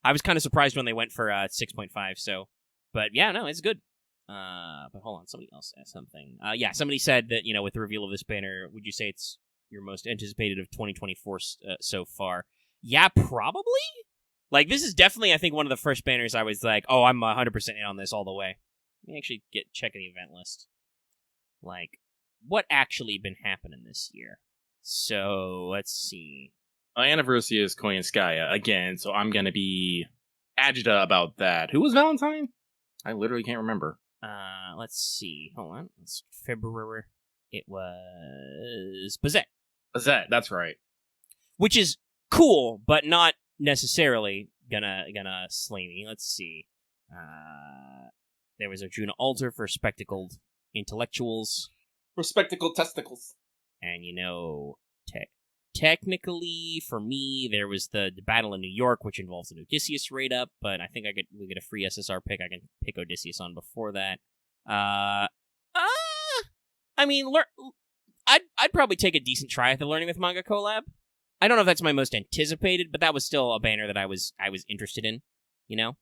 I was kind of surprised when they went for 6.5, so... But, yeah, no, it's good. But hold on, somebody else asked something. Yeah, somebody said that, with the reveal of this banner, would you say it's your most anticipated of 2024 so far? Yeah, probably? Like, this is definitely, I think, one of the first banners I was like, oh, I'm 100% in on this all the way. Let me actually check the event list. Like, what actually been happening this year? So, let's see. My anniversary is Koyanskaya again, so I'm gonna be agita about that. Who was Valentine? I literally can't remember. Let's see. Hold on. It's February. It was Bazette. Bazette, that's right. Which is cool, but not necessarily gonna slay me. Let's see. There was Arjuna Altar for spectacled intellectuals. For spectacled testicles. And technically, for me, there was the battle in New York, which involves an Odysseus raid up, but I think we get a free SSR pick. I can pick Odysseus on before that. I mean, I'd probably take a decent try at the Learning with Manga collab. I don't know if that's my most anticipated, but that was still a banner that I was interested in, you know?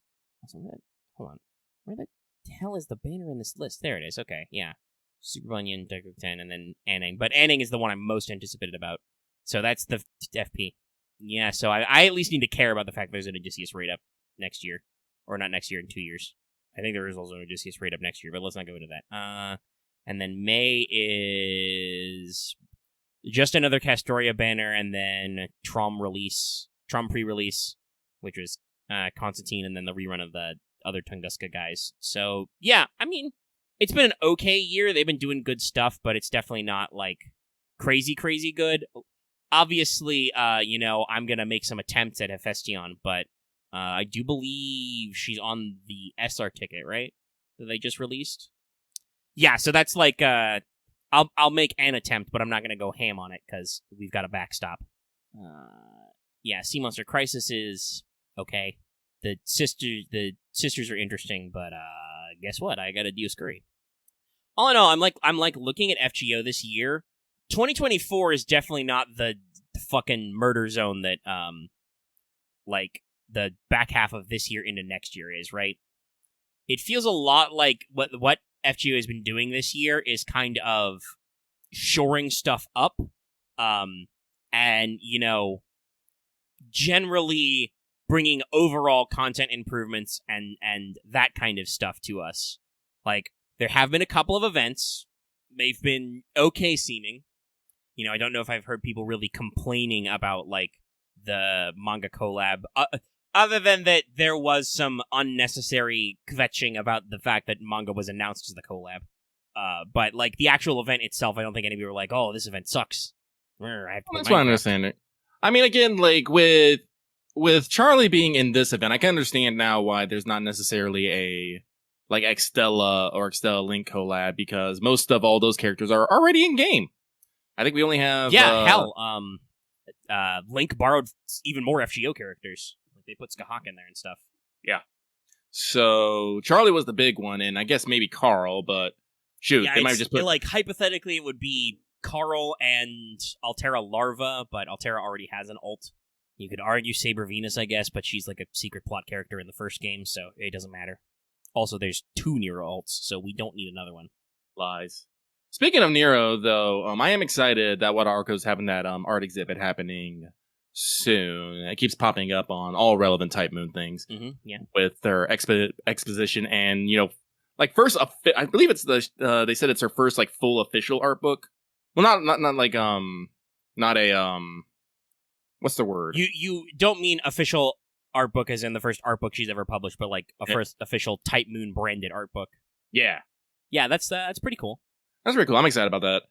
Hold on. Where the hell is the banner in this list? There it is. Okay, yeah. Super Bunyan, Deku 10, and then Anning. But Anning is the one I'm most anticipated about. So that's the FP. Yeah, so I at least need to care about the fact there's an Odysseus raid up next year. Or not next year, in 2 years. I think there is also an Odysseus raid up next year, but let's not go into that. And then May is just another Castoria banner, and then Traum pre-release, which was Constantine, and then the rerun of the other Tunguska guys. So, yeah, I mean, it's been an okay year. They've been doing good stuff, but it's definitely not, like, crazy good. Obviously, I'm going to make some attempts at Hephaestion, but I do believe she's on the SR ticket, right? That they just released? Yeah, so that's like, I'll make an attempt, but I'm not going to go ham on it, because we've got a backstop. Yeah, Sea Monster Crisis is okay. The sisters are interesting, but guess what? I got a Dioscuri. All in all, I'm like looking at FGO this year. 2024 is definitely not the fucking murder zone that like the back half of this year into next year is, right? It feels a lot like what FGO has been doing this year is kind of shoring stuff up, and generally bringing overall content improvements and that kind of stuff to us. Like, there have been a couple of events. They've been okay seeming. I don't know if I've heard people really complaining about, like, the manga collab, other than that there was some unnecessary kvetching about the fact that manga was announced as the collab. But, like, the actual event itself, I don't think any of you were like, oh, this event sucks. That's why I understand it. I mean, again, like, with Charlie being in this event, I can understand now why there's not necessarily a, like, Extella or Extella Link collab, because most of all those characters are already in game. I think we only have... Yeah, hell, Link borrowed even more FGO characters. Like, they put Skahak in there and stuff. Yeah. So, Charlie was the big one, and I guess maybe Carl, but shoot, yeah, they might just put... Like, hypothetically, it would be Carl and Altera Larva, but Altera already has an ult. You could argue Saber Venus, I guess, but she's like a secret plot character in the first game, so it doesn't matter. Also, there's 2 Nero ults, so we don't need another one. Lies. Speaking of Nero, though, I am excited that Arco's having that art exhibit happening soon. It keeps popping up on all relevant Type Moon things. Mm-hmm, yeah. With their exposition and, like, first, I believe it's they said it's their first, like, full official art book. Well, not like, not a, what's the word? You don't mean official art book as in the first art book she's ever published, but like a first official Type Moon branded art book. Yeah. Yeah, that's pretty cool. That's pretty cool. I'm excited about that.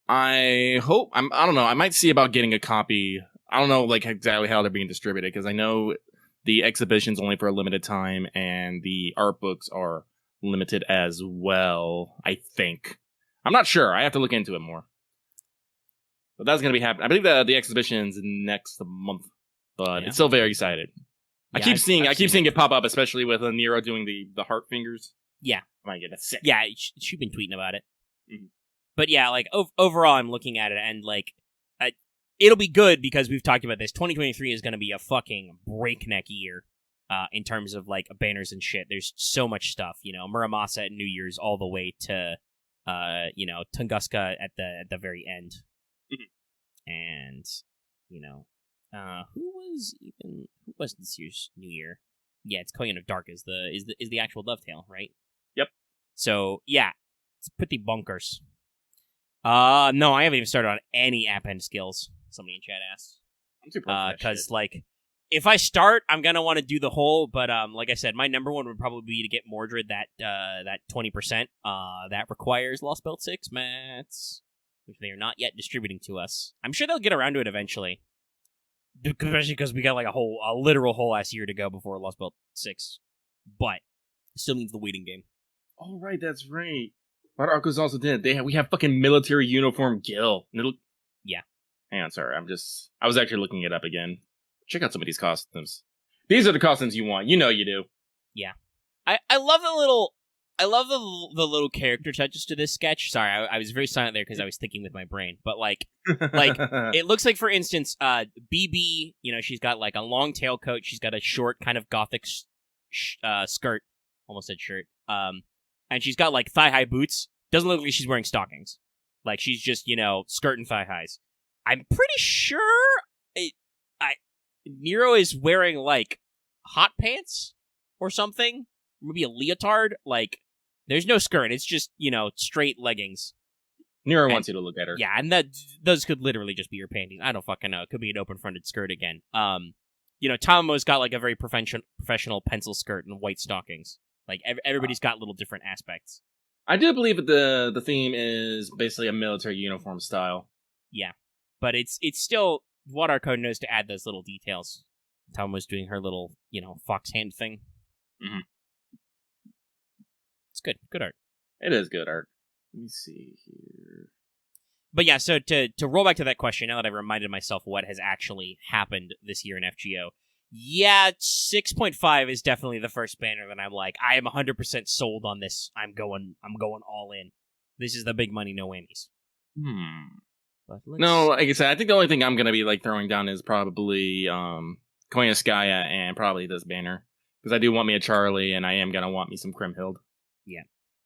I don't know. I might see about getting a copy. I don't know, like, exactly how they're being distributed, because I know the exhibition's only for a limited time, and the art books are limited as well, I think. I'm not sure. I have to look into it more. But that's going to be happening. I believe the exhibition's next month, but it's still very excited. Yeah, I keep seeing it pop up, especially with Nero doing the heart fingers. Yeah. Oh my god, that's sick. Yeah, she's been tweeting about it. Mm-hmm. But yeah, like, overall, I'm looking at it, and, like, it'll be good, because we've talked about this. 2023 is going to be a fucking breakneck year in terms of, like, banners and shit. There's so much stuff, Muramasa at New Year's all the way to, Tunguska at the very end. Mm-hmm. And, Who was this year's New Year? Yeah, it's Coin of Dark is the actual dovetail, right? Yep. So yeah, it's pretty bonkers. No, I haven't even started on any append skills. Somebody in chat asked. I'm too proud Because like, if I start, I'm gonna want to do the whole. But like I said, my number one would probably be to get Mordred that 20%. That requires Lost Belt 6 mats, which they are not yet distributing to us. I'm sure they'll get around to it eventually, especially because we got like a literal whole ass year to go before Lost Belt 6. But still means the waiting game. Oh right, that's right. But Arcos also did. We have fucking military uniform Gil. Yeah. Hang on, sorry. I was actually looking it up again. Check out some of these costumes. These are the costumes you want. You know you do. Yeah. I love the little character touches to this sketch. Sorry, I was very silent there because I was thinking with my brain. But like it looks like, for instance, BB, she's got like a long tailcoat. She's got a short kind of gothic skirt. Almost said shirt. And she's got like thigh-high boots. Doesn't look like she's wearing stockings. Like she's just, skirt and thigh-highs. I'm pretty sure Nero is wearing like hot pants or something. Maybe a leotard. Like, there's no skirt. It's just, straight leggings. Nero wants you to look at her. Yeah, and those could literally just be your panties. I don't fucking know. It could be an open-fronted skirt again. Tomo's got like a very professional pencil skirt and white stockings. Like, everybody's got little different aspects. I do believe that the theme is basically a military uniform style. Yeah, but it's still what our code knows to add those little details. Tomo's doing her little, fox hand thing. Mm-hmm. It's good art. It is good art. Let me see here. But yeah, so to roll back to that question, now that I've reminded myself what has actually happened this year in FGO, yeah, 6.5 is definitely the first banner that I'm like, I am 100% sold on this. I'm going all in. This is the big money, no whammies. But no, like I said, I think the only thing I'm gonna be like throwing down is probably Koyaaskaya and probably this banner, because I do want me a Charlie, and I am gonna want me some Kriemhild. Yeah,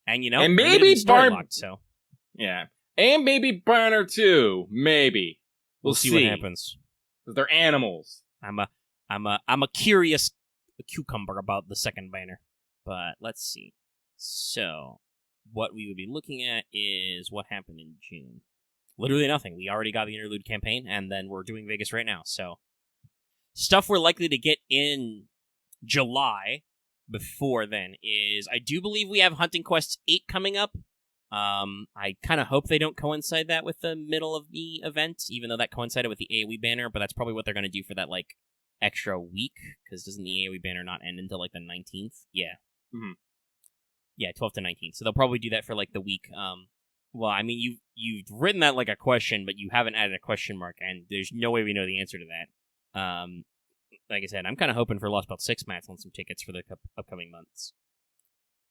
and and maybe locked, so yeah, and maybe Banner too. Maybe we'll see what happens. Because they're animals. I'm a curious cucumber about the second banner, but let's see. So, what we would be looking at is what happened in June. Literally nothing. We already got the interlude campaign, and then we're doing Vegas right now. So, stuff we're likely to get in July before then is, I do believe we have Hunting Quest 8 coming up. I kind of hope they don't coincide that with the middle of the event, even though that coincided with the AoE banner, but that's probably what they're going to do for that, like, extra week, because doesn't the AoE banner not end until, like, the 19th? Yeah. Mm-hmm. Yeah, 12th to 19th. So they'll probably do that for, like, the week. Well, I mean, you've written that like a question, but you haven't added a question mark, and there's no way we know the answer to that. Like I said, I'm kind of hoping for Lost Belt 6 mats on some tickets for the upcoming months.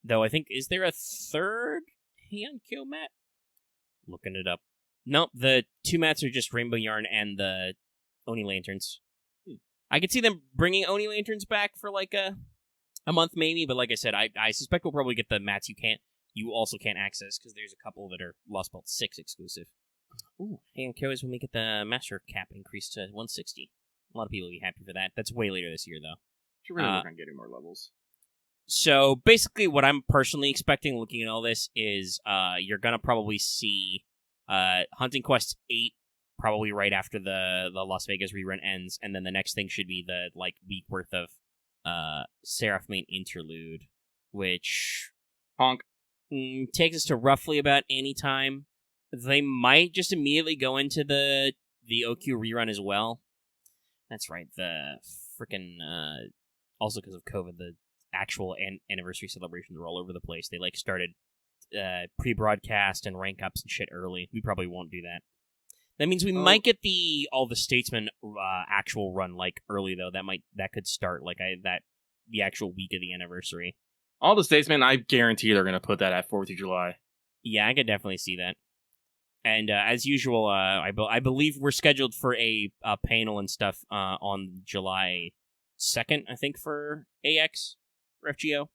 Though I think, is there a third Hankyo mat? Looking it up. Nope, the 2 mats are just Rainbow Yarn and the Oni Lanterns. I could see them bringing Oni Lanterns back for like a month maybe, but like I said, I suspect we'll probably get the mats you also can't access, because there's a couple that are Lost Belt 6 exclusive. Ooh, Hankyo is when we get the Master Cap increased to 160. A lot of people will be happy for that. That's way later this year, though. Should really work on getting more levels. So, basically, what I'm personally expecting, looking at all this, is you're going to probably see Hunting Quest 8 probably right after the Las Vegas rerun ends, and then the next thing should be the week worth of Seraphimane Interlude, which honk takes us to roughly about any time. They might just immediately go into the OQ rerun as well. That's right, the freaking also because of COVID, the actual anniversary celebrations are all over the place. They started pre-broadcast and rank ups and shit early. We probably won't do that. That means we might get all the Statesman actual run early though. That could start the actual week of the anniversary. All the Statesmen, I guarantee they're going to put that at 4th of July. Yeah, I could definitely see that. And as usual, I believe we're scheduled for a panel and stuff on July 2nd, I think, for AX, for FGO.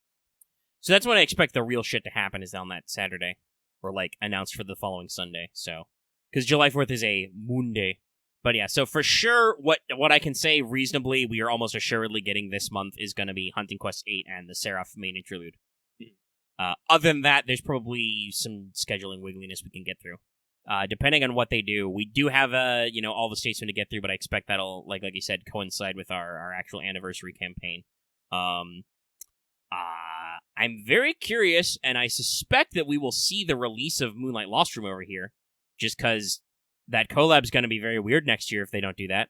So that's when I expect the real shit to happen, is on that Saturday. Or, announced for the following Sunday, so. Because July 4th is a Monday. But yeah, so for sure, what I can say reasonably, we are almost assuredly getting this month is going to be Hunting Quest 8 and the Seraph main interlude. Other than that, there's probably some scheduling wiggliness we can get through. Depending on what they do, we do have all the statesmen to get through, but I expect that'll, like you said, coincide with our actual anniversary campaign. I'm very curious, and I suspect that we will see the release of Moonlight Lost Room over here, just because that collab's going to be very weird next year if they don't do that.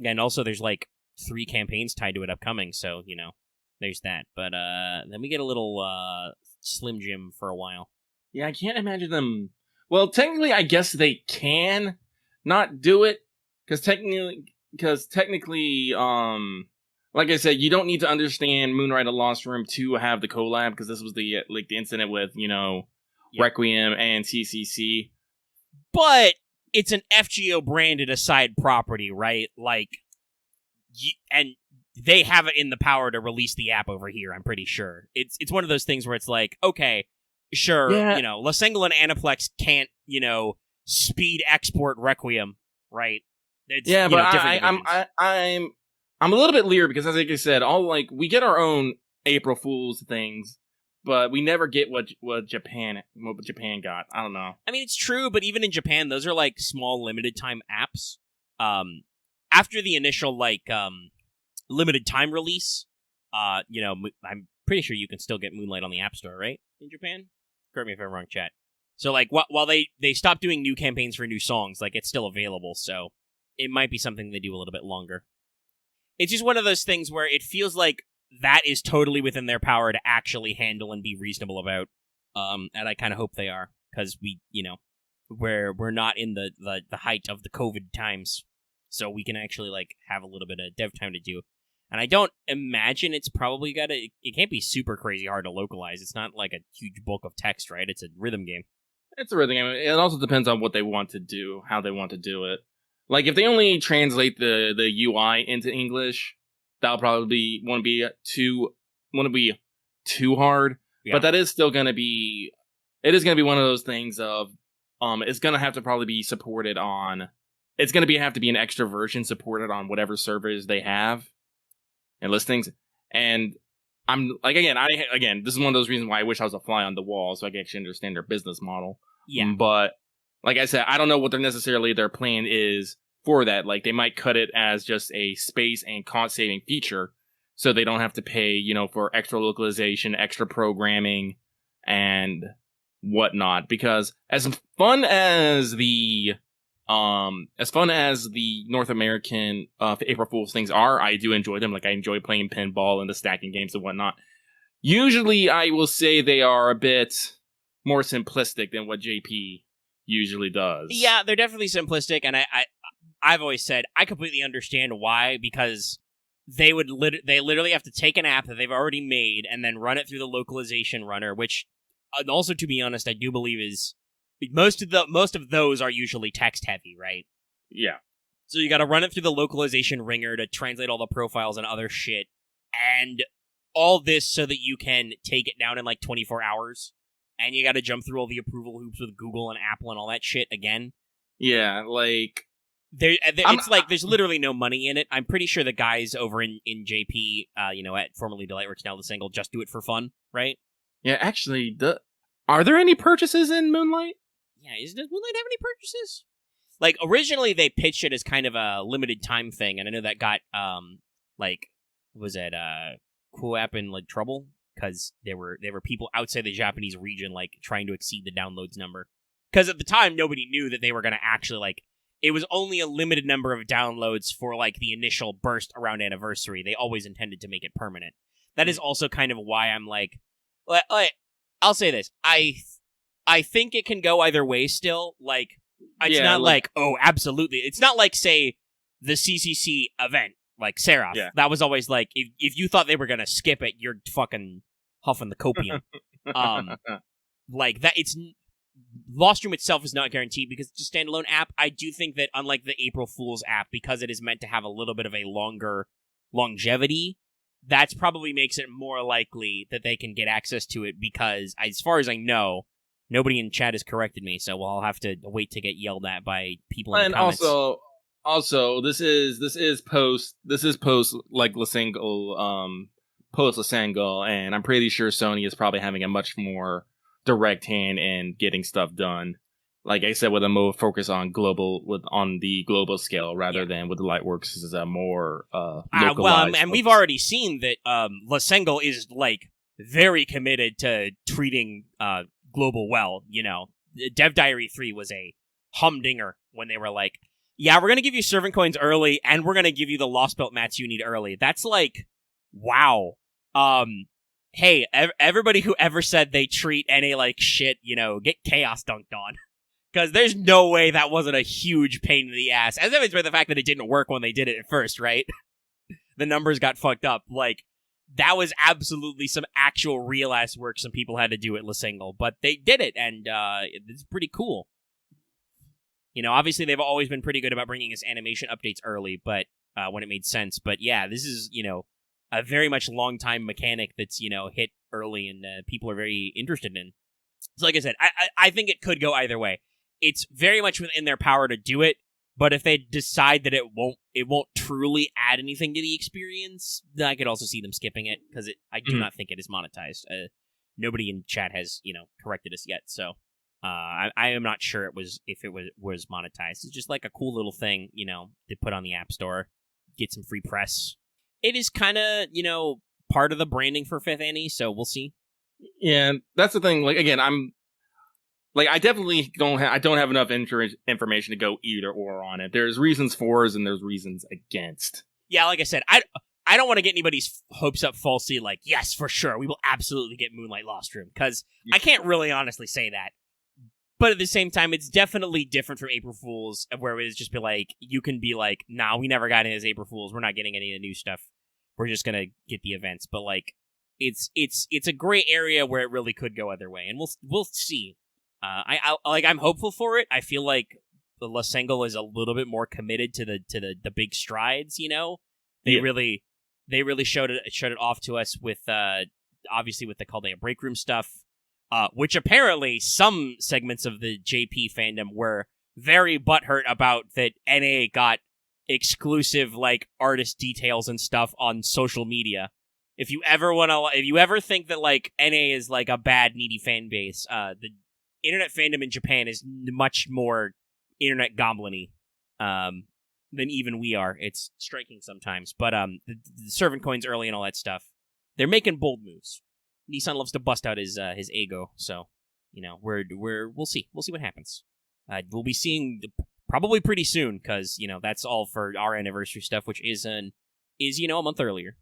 And also, there's 3 campaigns tied to it upcoming, so, there's that. But then we get a little Slim Jim for a while. Yeah, I can't imagine them. Well, technically, I guess they can not do it, because technically, like I said, you don't need to understand Moonlight and Lost Room to have the collab, because this was the incident with, Requiem and TCC. But it's an FGO branded aside property, right? And they have it in the power to release the app over here, I'm pretty sure. It's one of those things where it's okay, sure, yeah. Lasengal and Aniplex can't, speed export Requiem, right? It's, but I'm a little bit leery because, as I said, we get our own April Fool's things, but we never get what Japan got. I don't know. I mean, it's true, but even in Japan, those are small limited time apps. After the initial limited time release, I'm pretty sure you can still get Moonlight on the App Store, right? In Japan? Correct me if I'm wrong, chat. So while they stopped doing new campaigns for new songs, it's still available. So it might be something they do a little bit longer. It's just one of those things where it feels like that is totally within their power to actually handle and be reasonable about. And I kind of hope they are, because we're not in the height of the COVID times, so we can actually have a little bit of dev time to do. And I don't imagine it's probably it can't be super crazy hard to localize. It's not a huge bulk of text, right? It's a rhythm game. It's a rhythm game. It also depends on what they want to do, how they want to do it. If they only translate the UI into English, that'll probably won't be too hard. Yeah. But that is still going to be. It is going to be one of those things of, it's going to have to probably be supported on. It's going to have to be an extra version supported on whatever servers they have and listings. And I'm again, this is one of those reasons why I wish I was a fly on the wall so I can actually understand their business model. Yeah. But like I said, I don't know what their plan is for that. They might cut it as just a space and cost saving feature, so they don't have to pay, for extra localization, extra programming, and whatnot. Because as fun as the North American April Fool's things are, I do enjoy them. I enjoy playing pinball and the stacking games and whatnot. Usually, I will say they are a bit more simplistic than what JP usually does. Yeah, they're definitely simplistic, and I've always said I completely understand why, because they literally have to take an app that they've already made and then run it through the localization runner, which also, to be honest, I do believe is most of those are usually text heavy, right? Yeah. So you got to run it through the localization ringer to translate all the profiles and other shit, and all this so that you can take it down in 24 hours. And you got to jump through all the approval hoops with Google and Apple and all that shit again. Yeah, there's literally no money in it. I'm pretty sure the guys over in JP, at formerly Delightworks, now Lasengal, just do it for fun, right? Yeah, actually, are there any purchases in Moonlight? Yeah, does Moonlight have any purchases? Originally they pitched it as kind of a limited time thing, and I know that got, was it, Cool App in, trouble? Because there were people outside the Japanese region trying to exceed the downloads number. Because at the time nobody knew that they were going to actually it was only a limited number of downloads for the initial burst around anniversary. They always intended to make it permanent. That is also kind of why I'm I'll say this. I think it can go either way still. It's not oh, absolutely. It's not say the CCC event. Seraph. Yeah. That was always if you thought they were gonna skip it, you're fucking huffing the copium. That it's Lost Room itself is not guaranteed because it's a standalone app. I do think that unlike the April Fool's app, because it is meant to have a little bit of a longer longevity, that's probably makes it more likely that they can get access to it because, as far as I know, nobody in chat has corrected me, so I'll have to wait to get yelled at by people in the comments. And Also, this is post like Lasangle, post Lasangle, and I'm pretty sure Sony is probably having a much more direct hand in getting stuff done. Like I said, with a more focus on on the global scale rather than with the Lightworks is a more localized. And focus. we've already seen that Lasangle is like very committed to treating global well. You know, Dev Diary 3 was a humdinger when they were like, yeah, we're going to give you servant coins early, and we're going to give you the Lost Belt mats you need early. That's like, wow. Hey, everybody who ever said they treat NA like shit, you know, get Chaos dunked on. Because there's no way that wasn't a huge pain in the ass. As evidenced by the fact that it didn't work when they did it at first, right? The numbers got fucked up. Like, that was absolutely some actual real-ass work some people had to do at Lasangle. But they did it, and it's pretty cool. You know, obviously they've always been pretty good about bringing us animation updates early, but when it made sense. But yeah, this is, you know, a very much long-time mechanic that's, you know, hit early and people are very interested in. So like I said, I think it could go either way. It's very much within their power to do it, but if they decide that it won't truly add anything to the experience, then I could also see them skipping it, because I do not think it is monetized. Nobody in chat has, you know, corrected us yet, so I am not sure if it was monetized. It's just like a cool little thing, you know, to put on the App Store, get some free press. It is kind of, you know, part of the branding for Fifth Annie, so we'll see. Yeah, that's the thing. Like, again, I definitely don't have enough information to go either or on it. There's reasons for and there's reasons against. Yeah, like I said, I don't want to get anybody's hopes up falsely, like, yes, for sure, we will absolutely get Moonlight Lost Room, because I can't really honestly say that. But at the same time, it's definitely different from April Fools, where it would just be like, you can be like, nah, we never got any of those April Fools, we're not getting any of the new stuff, we're just gonna get the events. But like, it's a gray area where it really could go either way, and we'll see. I'm hopeful for it. I feel like the Lasangle is a little bit more committed to the big strides. You know, they really showed it off to us with obviously with the Chaldea break room stuff, which apparently some segments of the JP fandom were very butthurt about, that NA got exclusive like artist details and stuff on social media. If you ever think that like NA is like a bad needy fan base, the internet fandom in Japan is much more internet goblin-y than even we are. It's striking sometimes. But the servant coins early and all that stuff, they're making bold moves. Nissan loves to bust out his ego, so you know we'll see what happens. We'll be seeing probably pretty soon, because you know that's all for our anniversary stuff, which is you know a month earlier.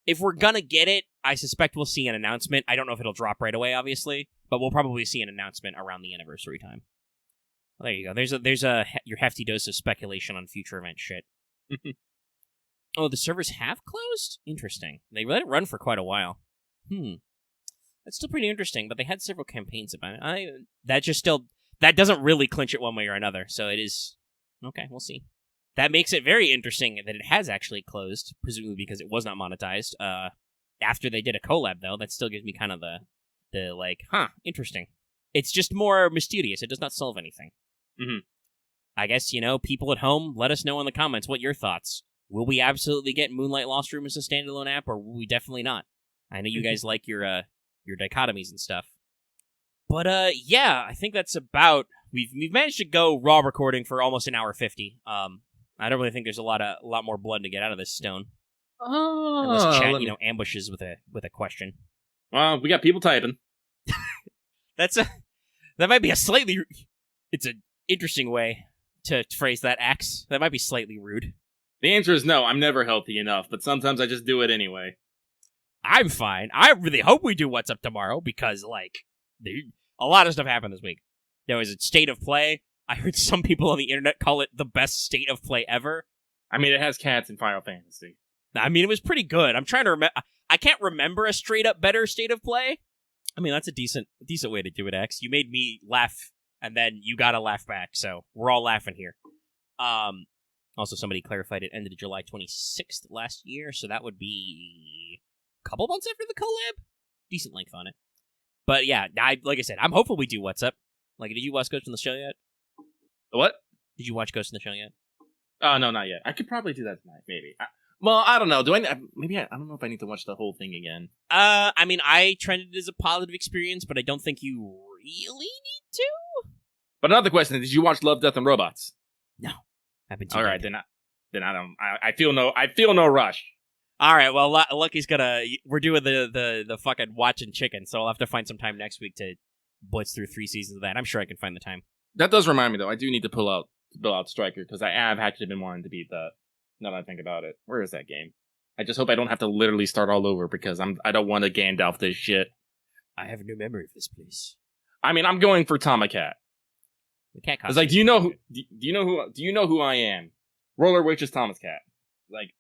If we're gonna get it, I suspect we'll see an announcement. I don't know if it'll drop right away, obviously, but we'll probably see an announcement around the anniversary time. Well, there you go. There's your hefty dose of speculation on future event shit. Oh, the servers have closed? Interesting. They let it run for quite a while. That's still pretty interesting, but they had several campaigns about it. That doesn't really clinch it one way or another, so it is... Okay, we'll see. That makes it very interesting that it has actually closed, presumably because it was not monetized. After they did a collab, though, that still gives me kind of the like, interesting. It's just more mysterious. It does not solve anything. Mm-hmm. I guess, you know, people at home, let us know in the comments what your thoughts. Will we absolutely get Moonlight Lost Room as a standalone app, or will we definitely not? I know you guys like your dichotomies and stuff. But, yeah, I think that's about... We've managed to go raw recording for almost an hour 50. I don't really think there's a lot more blood to get out of this stone. Unless chat, ambushes with a question. Well, we got people typing. That might be it's an interesting way to phrase that, Axe. That might be slightly rude. The answer is no, I'm never healthy enough, but sometimes I just do it anyway. I'm fine. I really hope we do What's Up tomorrow, because, like, a lot of stuff happened this week. There was a state of play. I heard some people on the internet call it the best state of play ever. I mean, it has cats in Final Fantasy. I mean, it was pretty good. I'm trying to remember. I can't remember a straight up better state of play. I mean, that's a decent way to do it, X. You made me laugh, and then you got to laugh back, so we're all laughing here. Also, somebody clarified it ended July 26th last year, so that would be a couple months after the collab. Decent length on it. But yeah, like I said, I'm hopeful we do What's Up. Like, did you watch Ghost in the Shell yet? What? Did you watch Ghost in the Shell yet? Oh, no, not yet. I could probably do that tonight, maybe. Well, I don't know. I don't know if I need to watch the whole thing again. I mean, I trended as a positive experience, but I don't think you really need to. But another question, did you watch Love, Death, and Robots? No. I've been too All right, dead. then I don't. I feel no rush. All right, well, Lucky's gonna. We're doing the fucking watching chicken, so I'll have to find some time next week to blitz through 3 seasons of that. I'm sure I can find the time. That does remind me, though. I do need to pull out Striker, because I have actually been wanting to beat that. Now that I think about it, where is that game? I just hope I don't have to literally start all over, because I don't want to Gandalf this shit. I have no memory of this place. I mean, I'm going for Tomacat. The cat I was like, do you know who I am? Roller Witch's Thomas Cat. Like,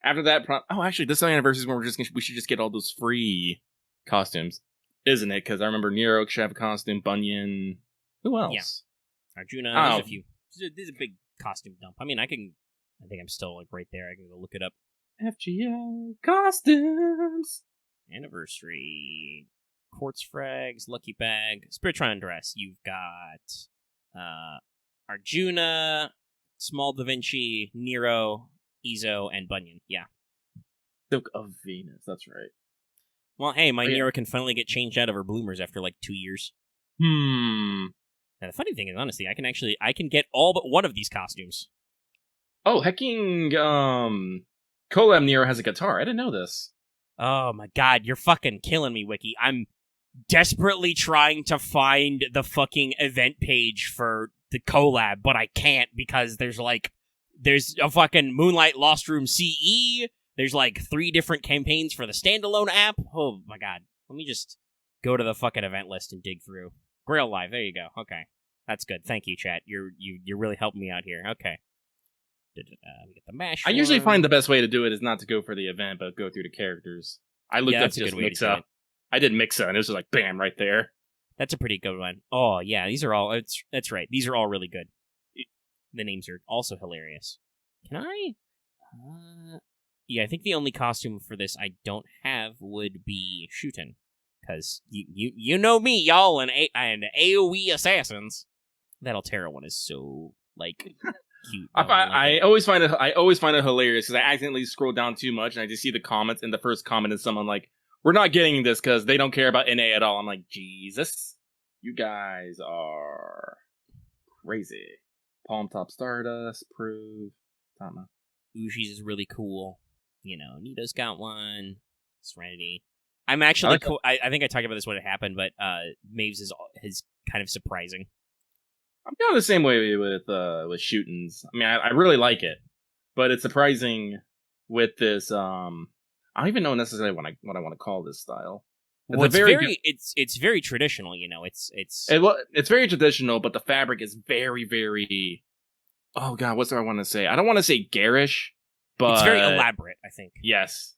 after that, actually, this anniversary is when we should just get all those free costumes, isn't it? Because I remember Nero should have a costume, Bunyan. Who else? Yeah. Arjuna. Oh. There's a few. There's a big costume dump. I mean, I think I'm still like right there. I can go look it up. FGO costumes. Anniversary. Quartz frags, Lucky Bag, Spiritron dress. You've got Arjuna, Small Da Vinci, Nero, Izo, and Bunyan. Yeah. Silk of Venus. That's right. Well, hey, my Oh, yeah. Nero can finally get changed out of her bloomers after like 2 years. Now, the funny thing is, honestly, I can get all but one of these costumes. Oh, hecking, Colab Nero has a guitar. I didn't know this. Oh my god, you're fucking killing me, Wiki. I'm desperately trying to find the fucking event page for the collab, but I can't because there's a fucking Moonlight Lost Room CE. There's like 3 different campaigns for the standalone app. Oh my god. Let me just go to the fucking event list and dig through. Grail Live, there you go. Okay. That's good. Thank you, chat. You're really helping me out here. Okay. We get the mash. I usually find the best way to do it is not to go for the event, but go through the characters. I looked up that's a just good way to do Mixa. it. I did Mixa, and it was just like, bam, right there. That's a pretty good one. Oh, yeah, these are all... That's right. These are all really good. The names are also hilarious. Can I... yeah, I think the only costume for this I don't have would be Shootin'. Because you know me, y'all, and AoE assassins. That Altera one is so, like... cute. I always find it hilarious because I accidentally scroll down too much and I just see the comments, and the first comment is someone like, "We're not getting this because they don't care about NA at all." I'm like, Jesus, you guys are crazy. Palm Top Stardust, Prove, Tama. Ushi's is really cool. You know, Nito's got one. Serenity. I'm actually I think I talked about this when it happened, but Maves is kind of surprising. I'm kind of the same way with shootings. I mean, I really like it, but it's surprising with this. I don't even know necessarily what I want to call this style. It's very traditional. You know, it's very traditional, but the fabric is very, very. Oh god, what's what I want to say? I don't want to say garish, but it's very elaborate. I think. Yes.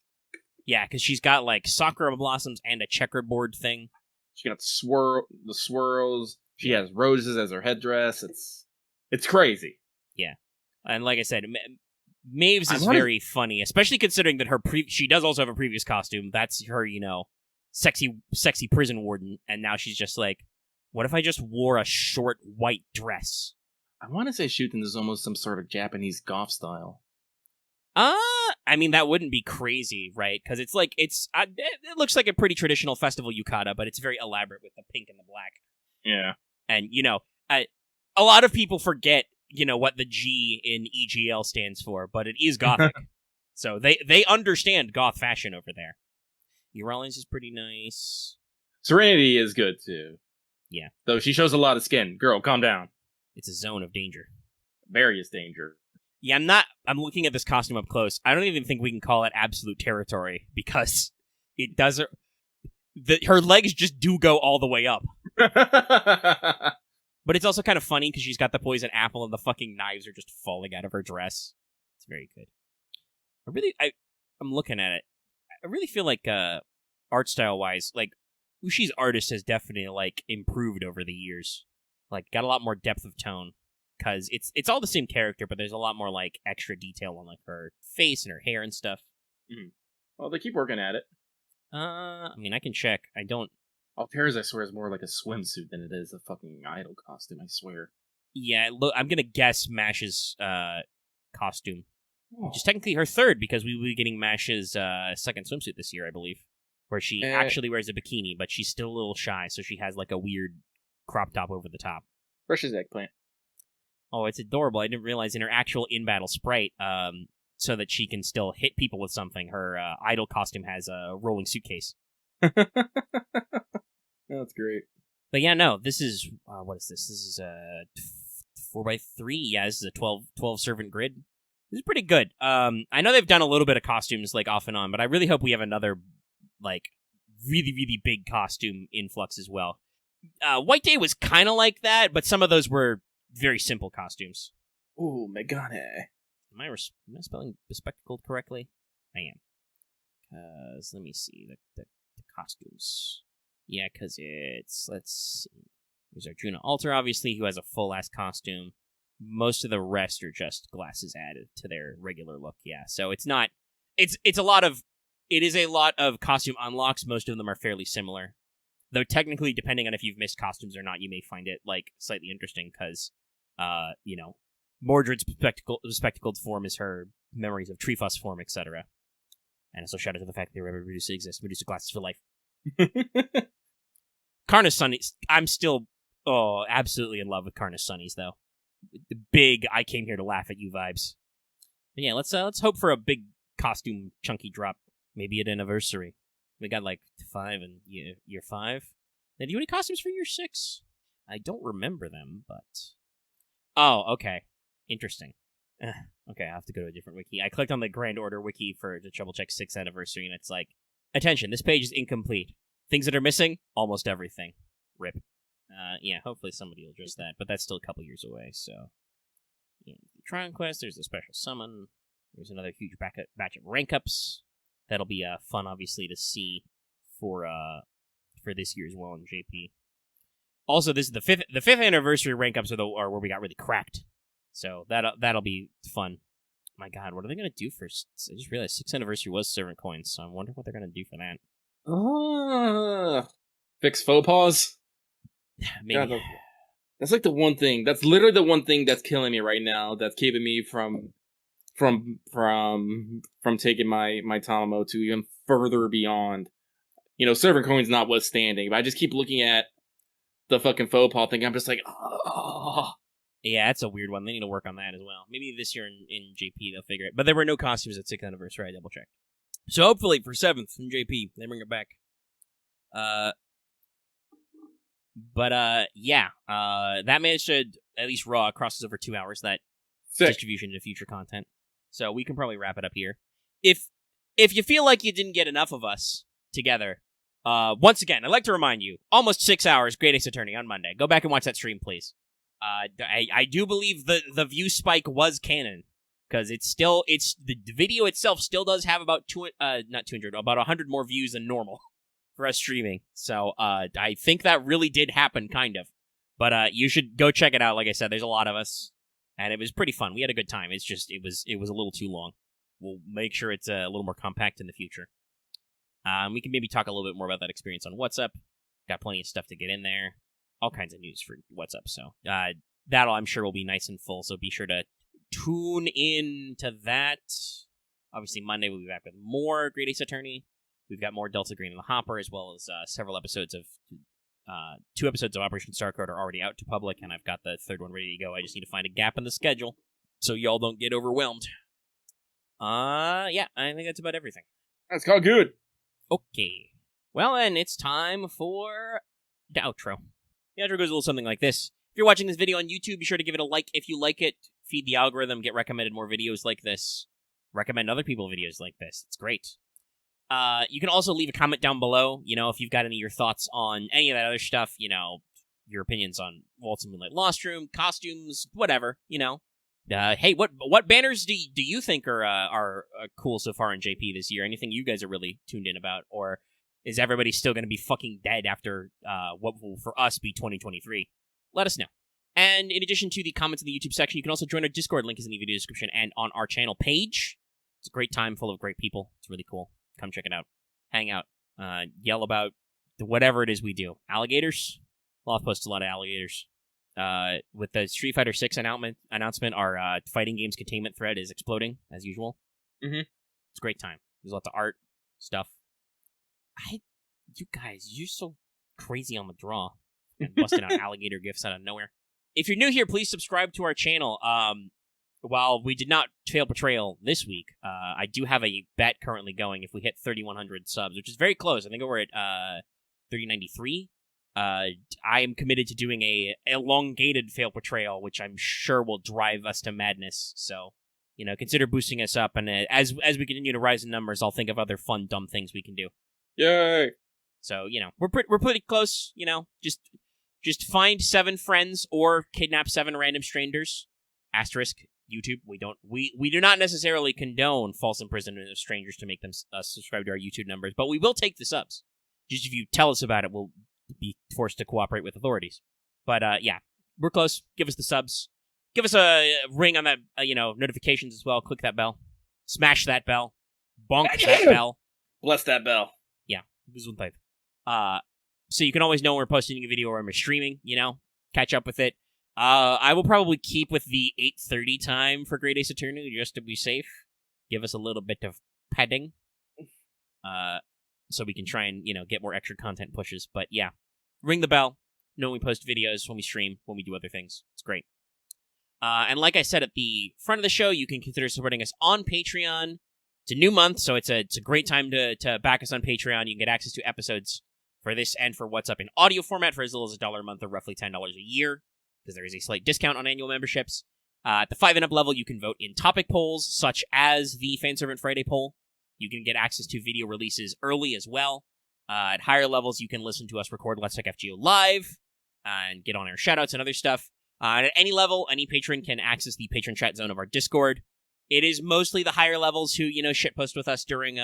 Yeah, because she's got like sakura blossoms and a checkerboard thing. She got the swirls. She has roses as her headdress. It's crazy. Yeah, and like I said, Maves is very funny, especially considering that she does also have a previous costume. That's her, you know, sexy prison warden, and now she's just like, what if I just wore a short white dress? I want to say shooting is almost some sort of Japanese goth style. I mean, that wouldn't be crazy, right? Because it's like, it looks like a pretty traditional festival yukata, but it's very elaborate with the pink and the black. Yeah. And, you know, a lot of people forget, you know, what the G in EGL stands for, but it is gothic. So they understand goth fashion over there. Uralians is pretty nice. Serenity is good, too. Yeah. Though she shows a lot of skin. Girl, calm down. It's a zone of danger. Various danger. Yeah, I'm looking at this costume up close. I don't even think we can call it absolute territory, because it doesn't... her legs just do go all the way up. But it's also kind of funny because she's got the poison apple and the fucking knives are just falling out of her dress. It's very good. I'm looking at it. I really feel like art style wise, like Ushi's artist has definitely like improved over the years. Like got a lot more depth of tone. Because it's all the same character, but there's a lot more like extra detail on like her face and her hair and stuff. Mm. Well, they keep working at it. I mean, I can check. I don't. Altera's, I swear, is more like a swimsuit than it is a fucking idol costume. I swear. Yeah, look, I'm gonna guess Mash's costume, which is technically her third because we will be getting Mash's second swimsuit this year, I believe, where she actually wears a bikini, but she's still a little shy, so she has like a weird crop top over the top. Precious eggplant. Oh, it's adorable. I didn't realize in her actual in-battle sprite, so that she can still hit people with something, her idol costume has a rolling suitcase. That's great. But yeah, no, this is, what is this? This is a 4x3. Yeah, this is a 12 servant grid. This is pretty good. I know they've done a little bit of costumes, like, off and on, but I really hope we have another, like, really, really big costume influx as well. White Day was kind of like that, but some of those were very simple costumes. Ooh, Megane. Am I spelling bespectacled correctly? I am. Because, let me see, the costumes. Yeah, because it's, let's see. There's Arjuna Alter, obviously, who has a full-ass costume. Most of the rest are just glasses added to their regular look, yeah. So it's not, it is a lot of costume unlocks. Most of them are fairly similar. Though technically, depending on if you've missed costumes or not, you may find it, like, slightly interesting, because, Mordred's bespectacled form is her memories of Treefuss form, etc. And also shout out to the fact that they were able to Medusa exist. Medusa glasses for life. Karna's Sunnies, I'm still, absolutely in love with Karna's Sunnies, though. The big, I came here to laugh at you vibes. But yeah, let's hope for a big costume chunky drop. Maybe at anniversary. We got like 5 and year 5. Now, do you have any costumes for year 6? I don't remember them, but... Oh, okay. Interesting. Okay, I'll have to go to a different wiki. I clicked on the Grand Order wiki to double check 6th anniversary, and it's like, attention, this page is incomplete. Things that are missing? Almost everything. RIP. Yeah, hopefully somebody will address that, but that's still a couple years away, so... Yeah, the Triumph Quest, there's a special summon. There's another huge batch of rank-ups. That'll be fun, obviously, to see for this year as well in JP. Also, this is the fifth anniversary rank-ups are where we got really cracked. So that'll be fun. My God, what are they gonna do for? I just realized 6th anniversary was servant coins, so I'm wondering what they're gonna do for that. Fix faux pas. Maybe. God, that's like the one thing. That's literally the one thing that's killing me right now. That's keeping me from taking my Tamamo to even further beyond. Servant coins notwithstanding, but I just keep looking at the fucking faux pas thing. I'm just like, oh. Yeah, that's a weird one. They need to work on that as well. Maybe this year in JP they'll figure it. But there were no costumes at 6th anniversary. I double checked. So hopefully for 7th in JP they bring it back. Yeah. That managed to at least Raw crosses over 2 hours. That Sick. Distribution into future content. So we can probably wrap it up here. If you feel like you didn't get enough of us together, once again, I'd like to remind you, almost 6 hours, Great Ace Attorney on Monday. Go back and watch that stream, please. I do believe the view spike was canon, because the video itself still does have about about 100 more views than normal for us streaming. So I think that really did happen, kind of. But you should go check it out. Like I said, there's a lot of us, and it was pretty fun. We had a good time. It's just it was a little too long. We'll make sure it's a little more compact in the future. We can maybe talk a little bit more about that experience on What's Up. Got plenty of stuff to get in there. All kinds of news for What's Up. So that'll, I'm sure, will be nice and full. So be sure to tune in to that. Obviously, Monday we'll be back with more Great Ace Attorney. We've got more Delta Green in the hopper, as well as several episodes of 2 episodes of Operation Starcode are already out to public, and I've got the 3rd one ready to go. I just need to find a gap in the schedule so y'all don't get overwhelmed. Yeah, I think that's about everything. That's all good. Okay. Well, then, it's time for the outro. The outro goes a little something like this. If you're watching this video on YouTube, be sure to give it a like if you like it. Feed the algorithm, get recommended more videos like this. Recommend other people videos like this. It's great. You can also leave a comment down below, if you've got any of your thoughts on any of that other stuff, your opinions on Waltz and Moonlight Lost Room, costumes, whatever, Hey, what banners do you think are cool so far in JP this year? Anything you guys are really tuned in about? Or is everybody still going to be fucking dead after what will for us be 2023? Let us know. And in addition to the comments in the YouTube section, you can also join our Discord. Link is in the video description and on our channel page. It's a great time full of great people. It's really cool. Come check it out. Hang out. Yell about whatever it is we do. Alligators? Loth posts a lot of alligators. With the Street Fighter 6 announcement, our fighting games containment thread is exploding, as usual. Mm-hmm. It's a great time. There's lots of art, stuff. You guys, you're so crazy on the draw. And busting out alligator gifs out of nowhere. If you're new here, please subscribe to our channel. While we did not fail Betrayal this week, I do have a bet currently going if we hit 3,100 subs, which is very close. I think we're at 393. I am committed to doing a elongated fail Betrayal, which I'm sure will drive us to madness. So, consider boosting us up. And as we continue to rise in numbers, I'll think of other fun, dumb things we can do. Yay! So, we're pretty close. Just find 7 friends or kidnap 7 random strangers. Asterisk. YouTube. We do not necessarily condone false imprisonment of strangers to make them subscribe to our YouTube numbers, but we will take the subs. Just if you tell us about it, we'll be forced to cooperate with authorities. But yeah, we're close. Give us the subs. Give us a ring on that, notifications as well. Click that bell. Smash that bell. Bonk that bell. Bless that bell. Yeah. So you can always know when we're posting a video or when we're streaming, catch up with it. I will probably keep with the 8:30 time for Great Ace Attorney just to be safe. Give us a little bit of padding. So we can try and, get more extra content pushes. But yeah, ring the bell. Know when we post videos, when we stream, when we do other things. It's great. And like I said at the front of the show, you can consider supporting us on Patreon. It's a new month, so it's a great time to back us on Patreon. You can get access to episodes for this and for What's Up in audio format for as little as $1 a month or roughly $10 a year, because there is a slight discount on annual memberships. At the 5 and up level, you can vote in topic polls, such as the Fanservant Friday poll. You can get access to video releases early as well. At higher levels, you can listen to us record Let's Talk FGO live and get on-air shoutouts and other stuff. At any level, any patron can access the patron chat zone of our Discord. It is mostly the higher levels who, shitpost with us during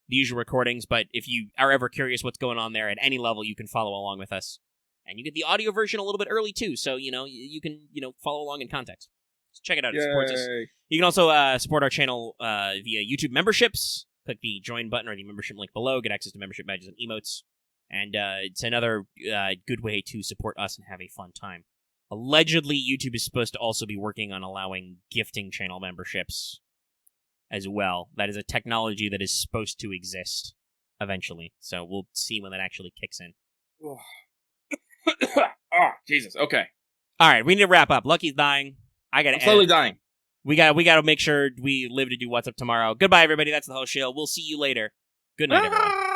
the usual recordings, but if you are ever curious what's going on there at any level, you can follow along with us. And you get the audio version a little bit early, too, so, you can, follow along in context. So check it out. It supports us. You can also support our channel via YouTube memberships. Click the join button or the membership link below. Get access to membership badges and emotes. And it's another good way to support us and have a fun time. Allegedly, YouTube is supposed to also be working on allowing gifting channel memberships as well. That is a technology that is supposed to exist eventually. So we'll see when that actually kicks in. Oh, Jesus. Okay. All right, we need to wrap up. Lucky's dying. I'm slowly dying. We got to make sure we live to do What's Up tomorrow. Goodbye, everybody. That's the whole show. We'll see you later. Good night, everyone.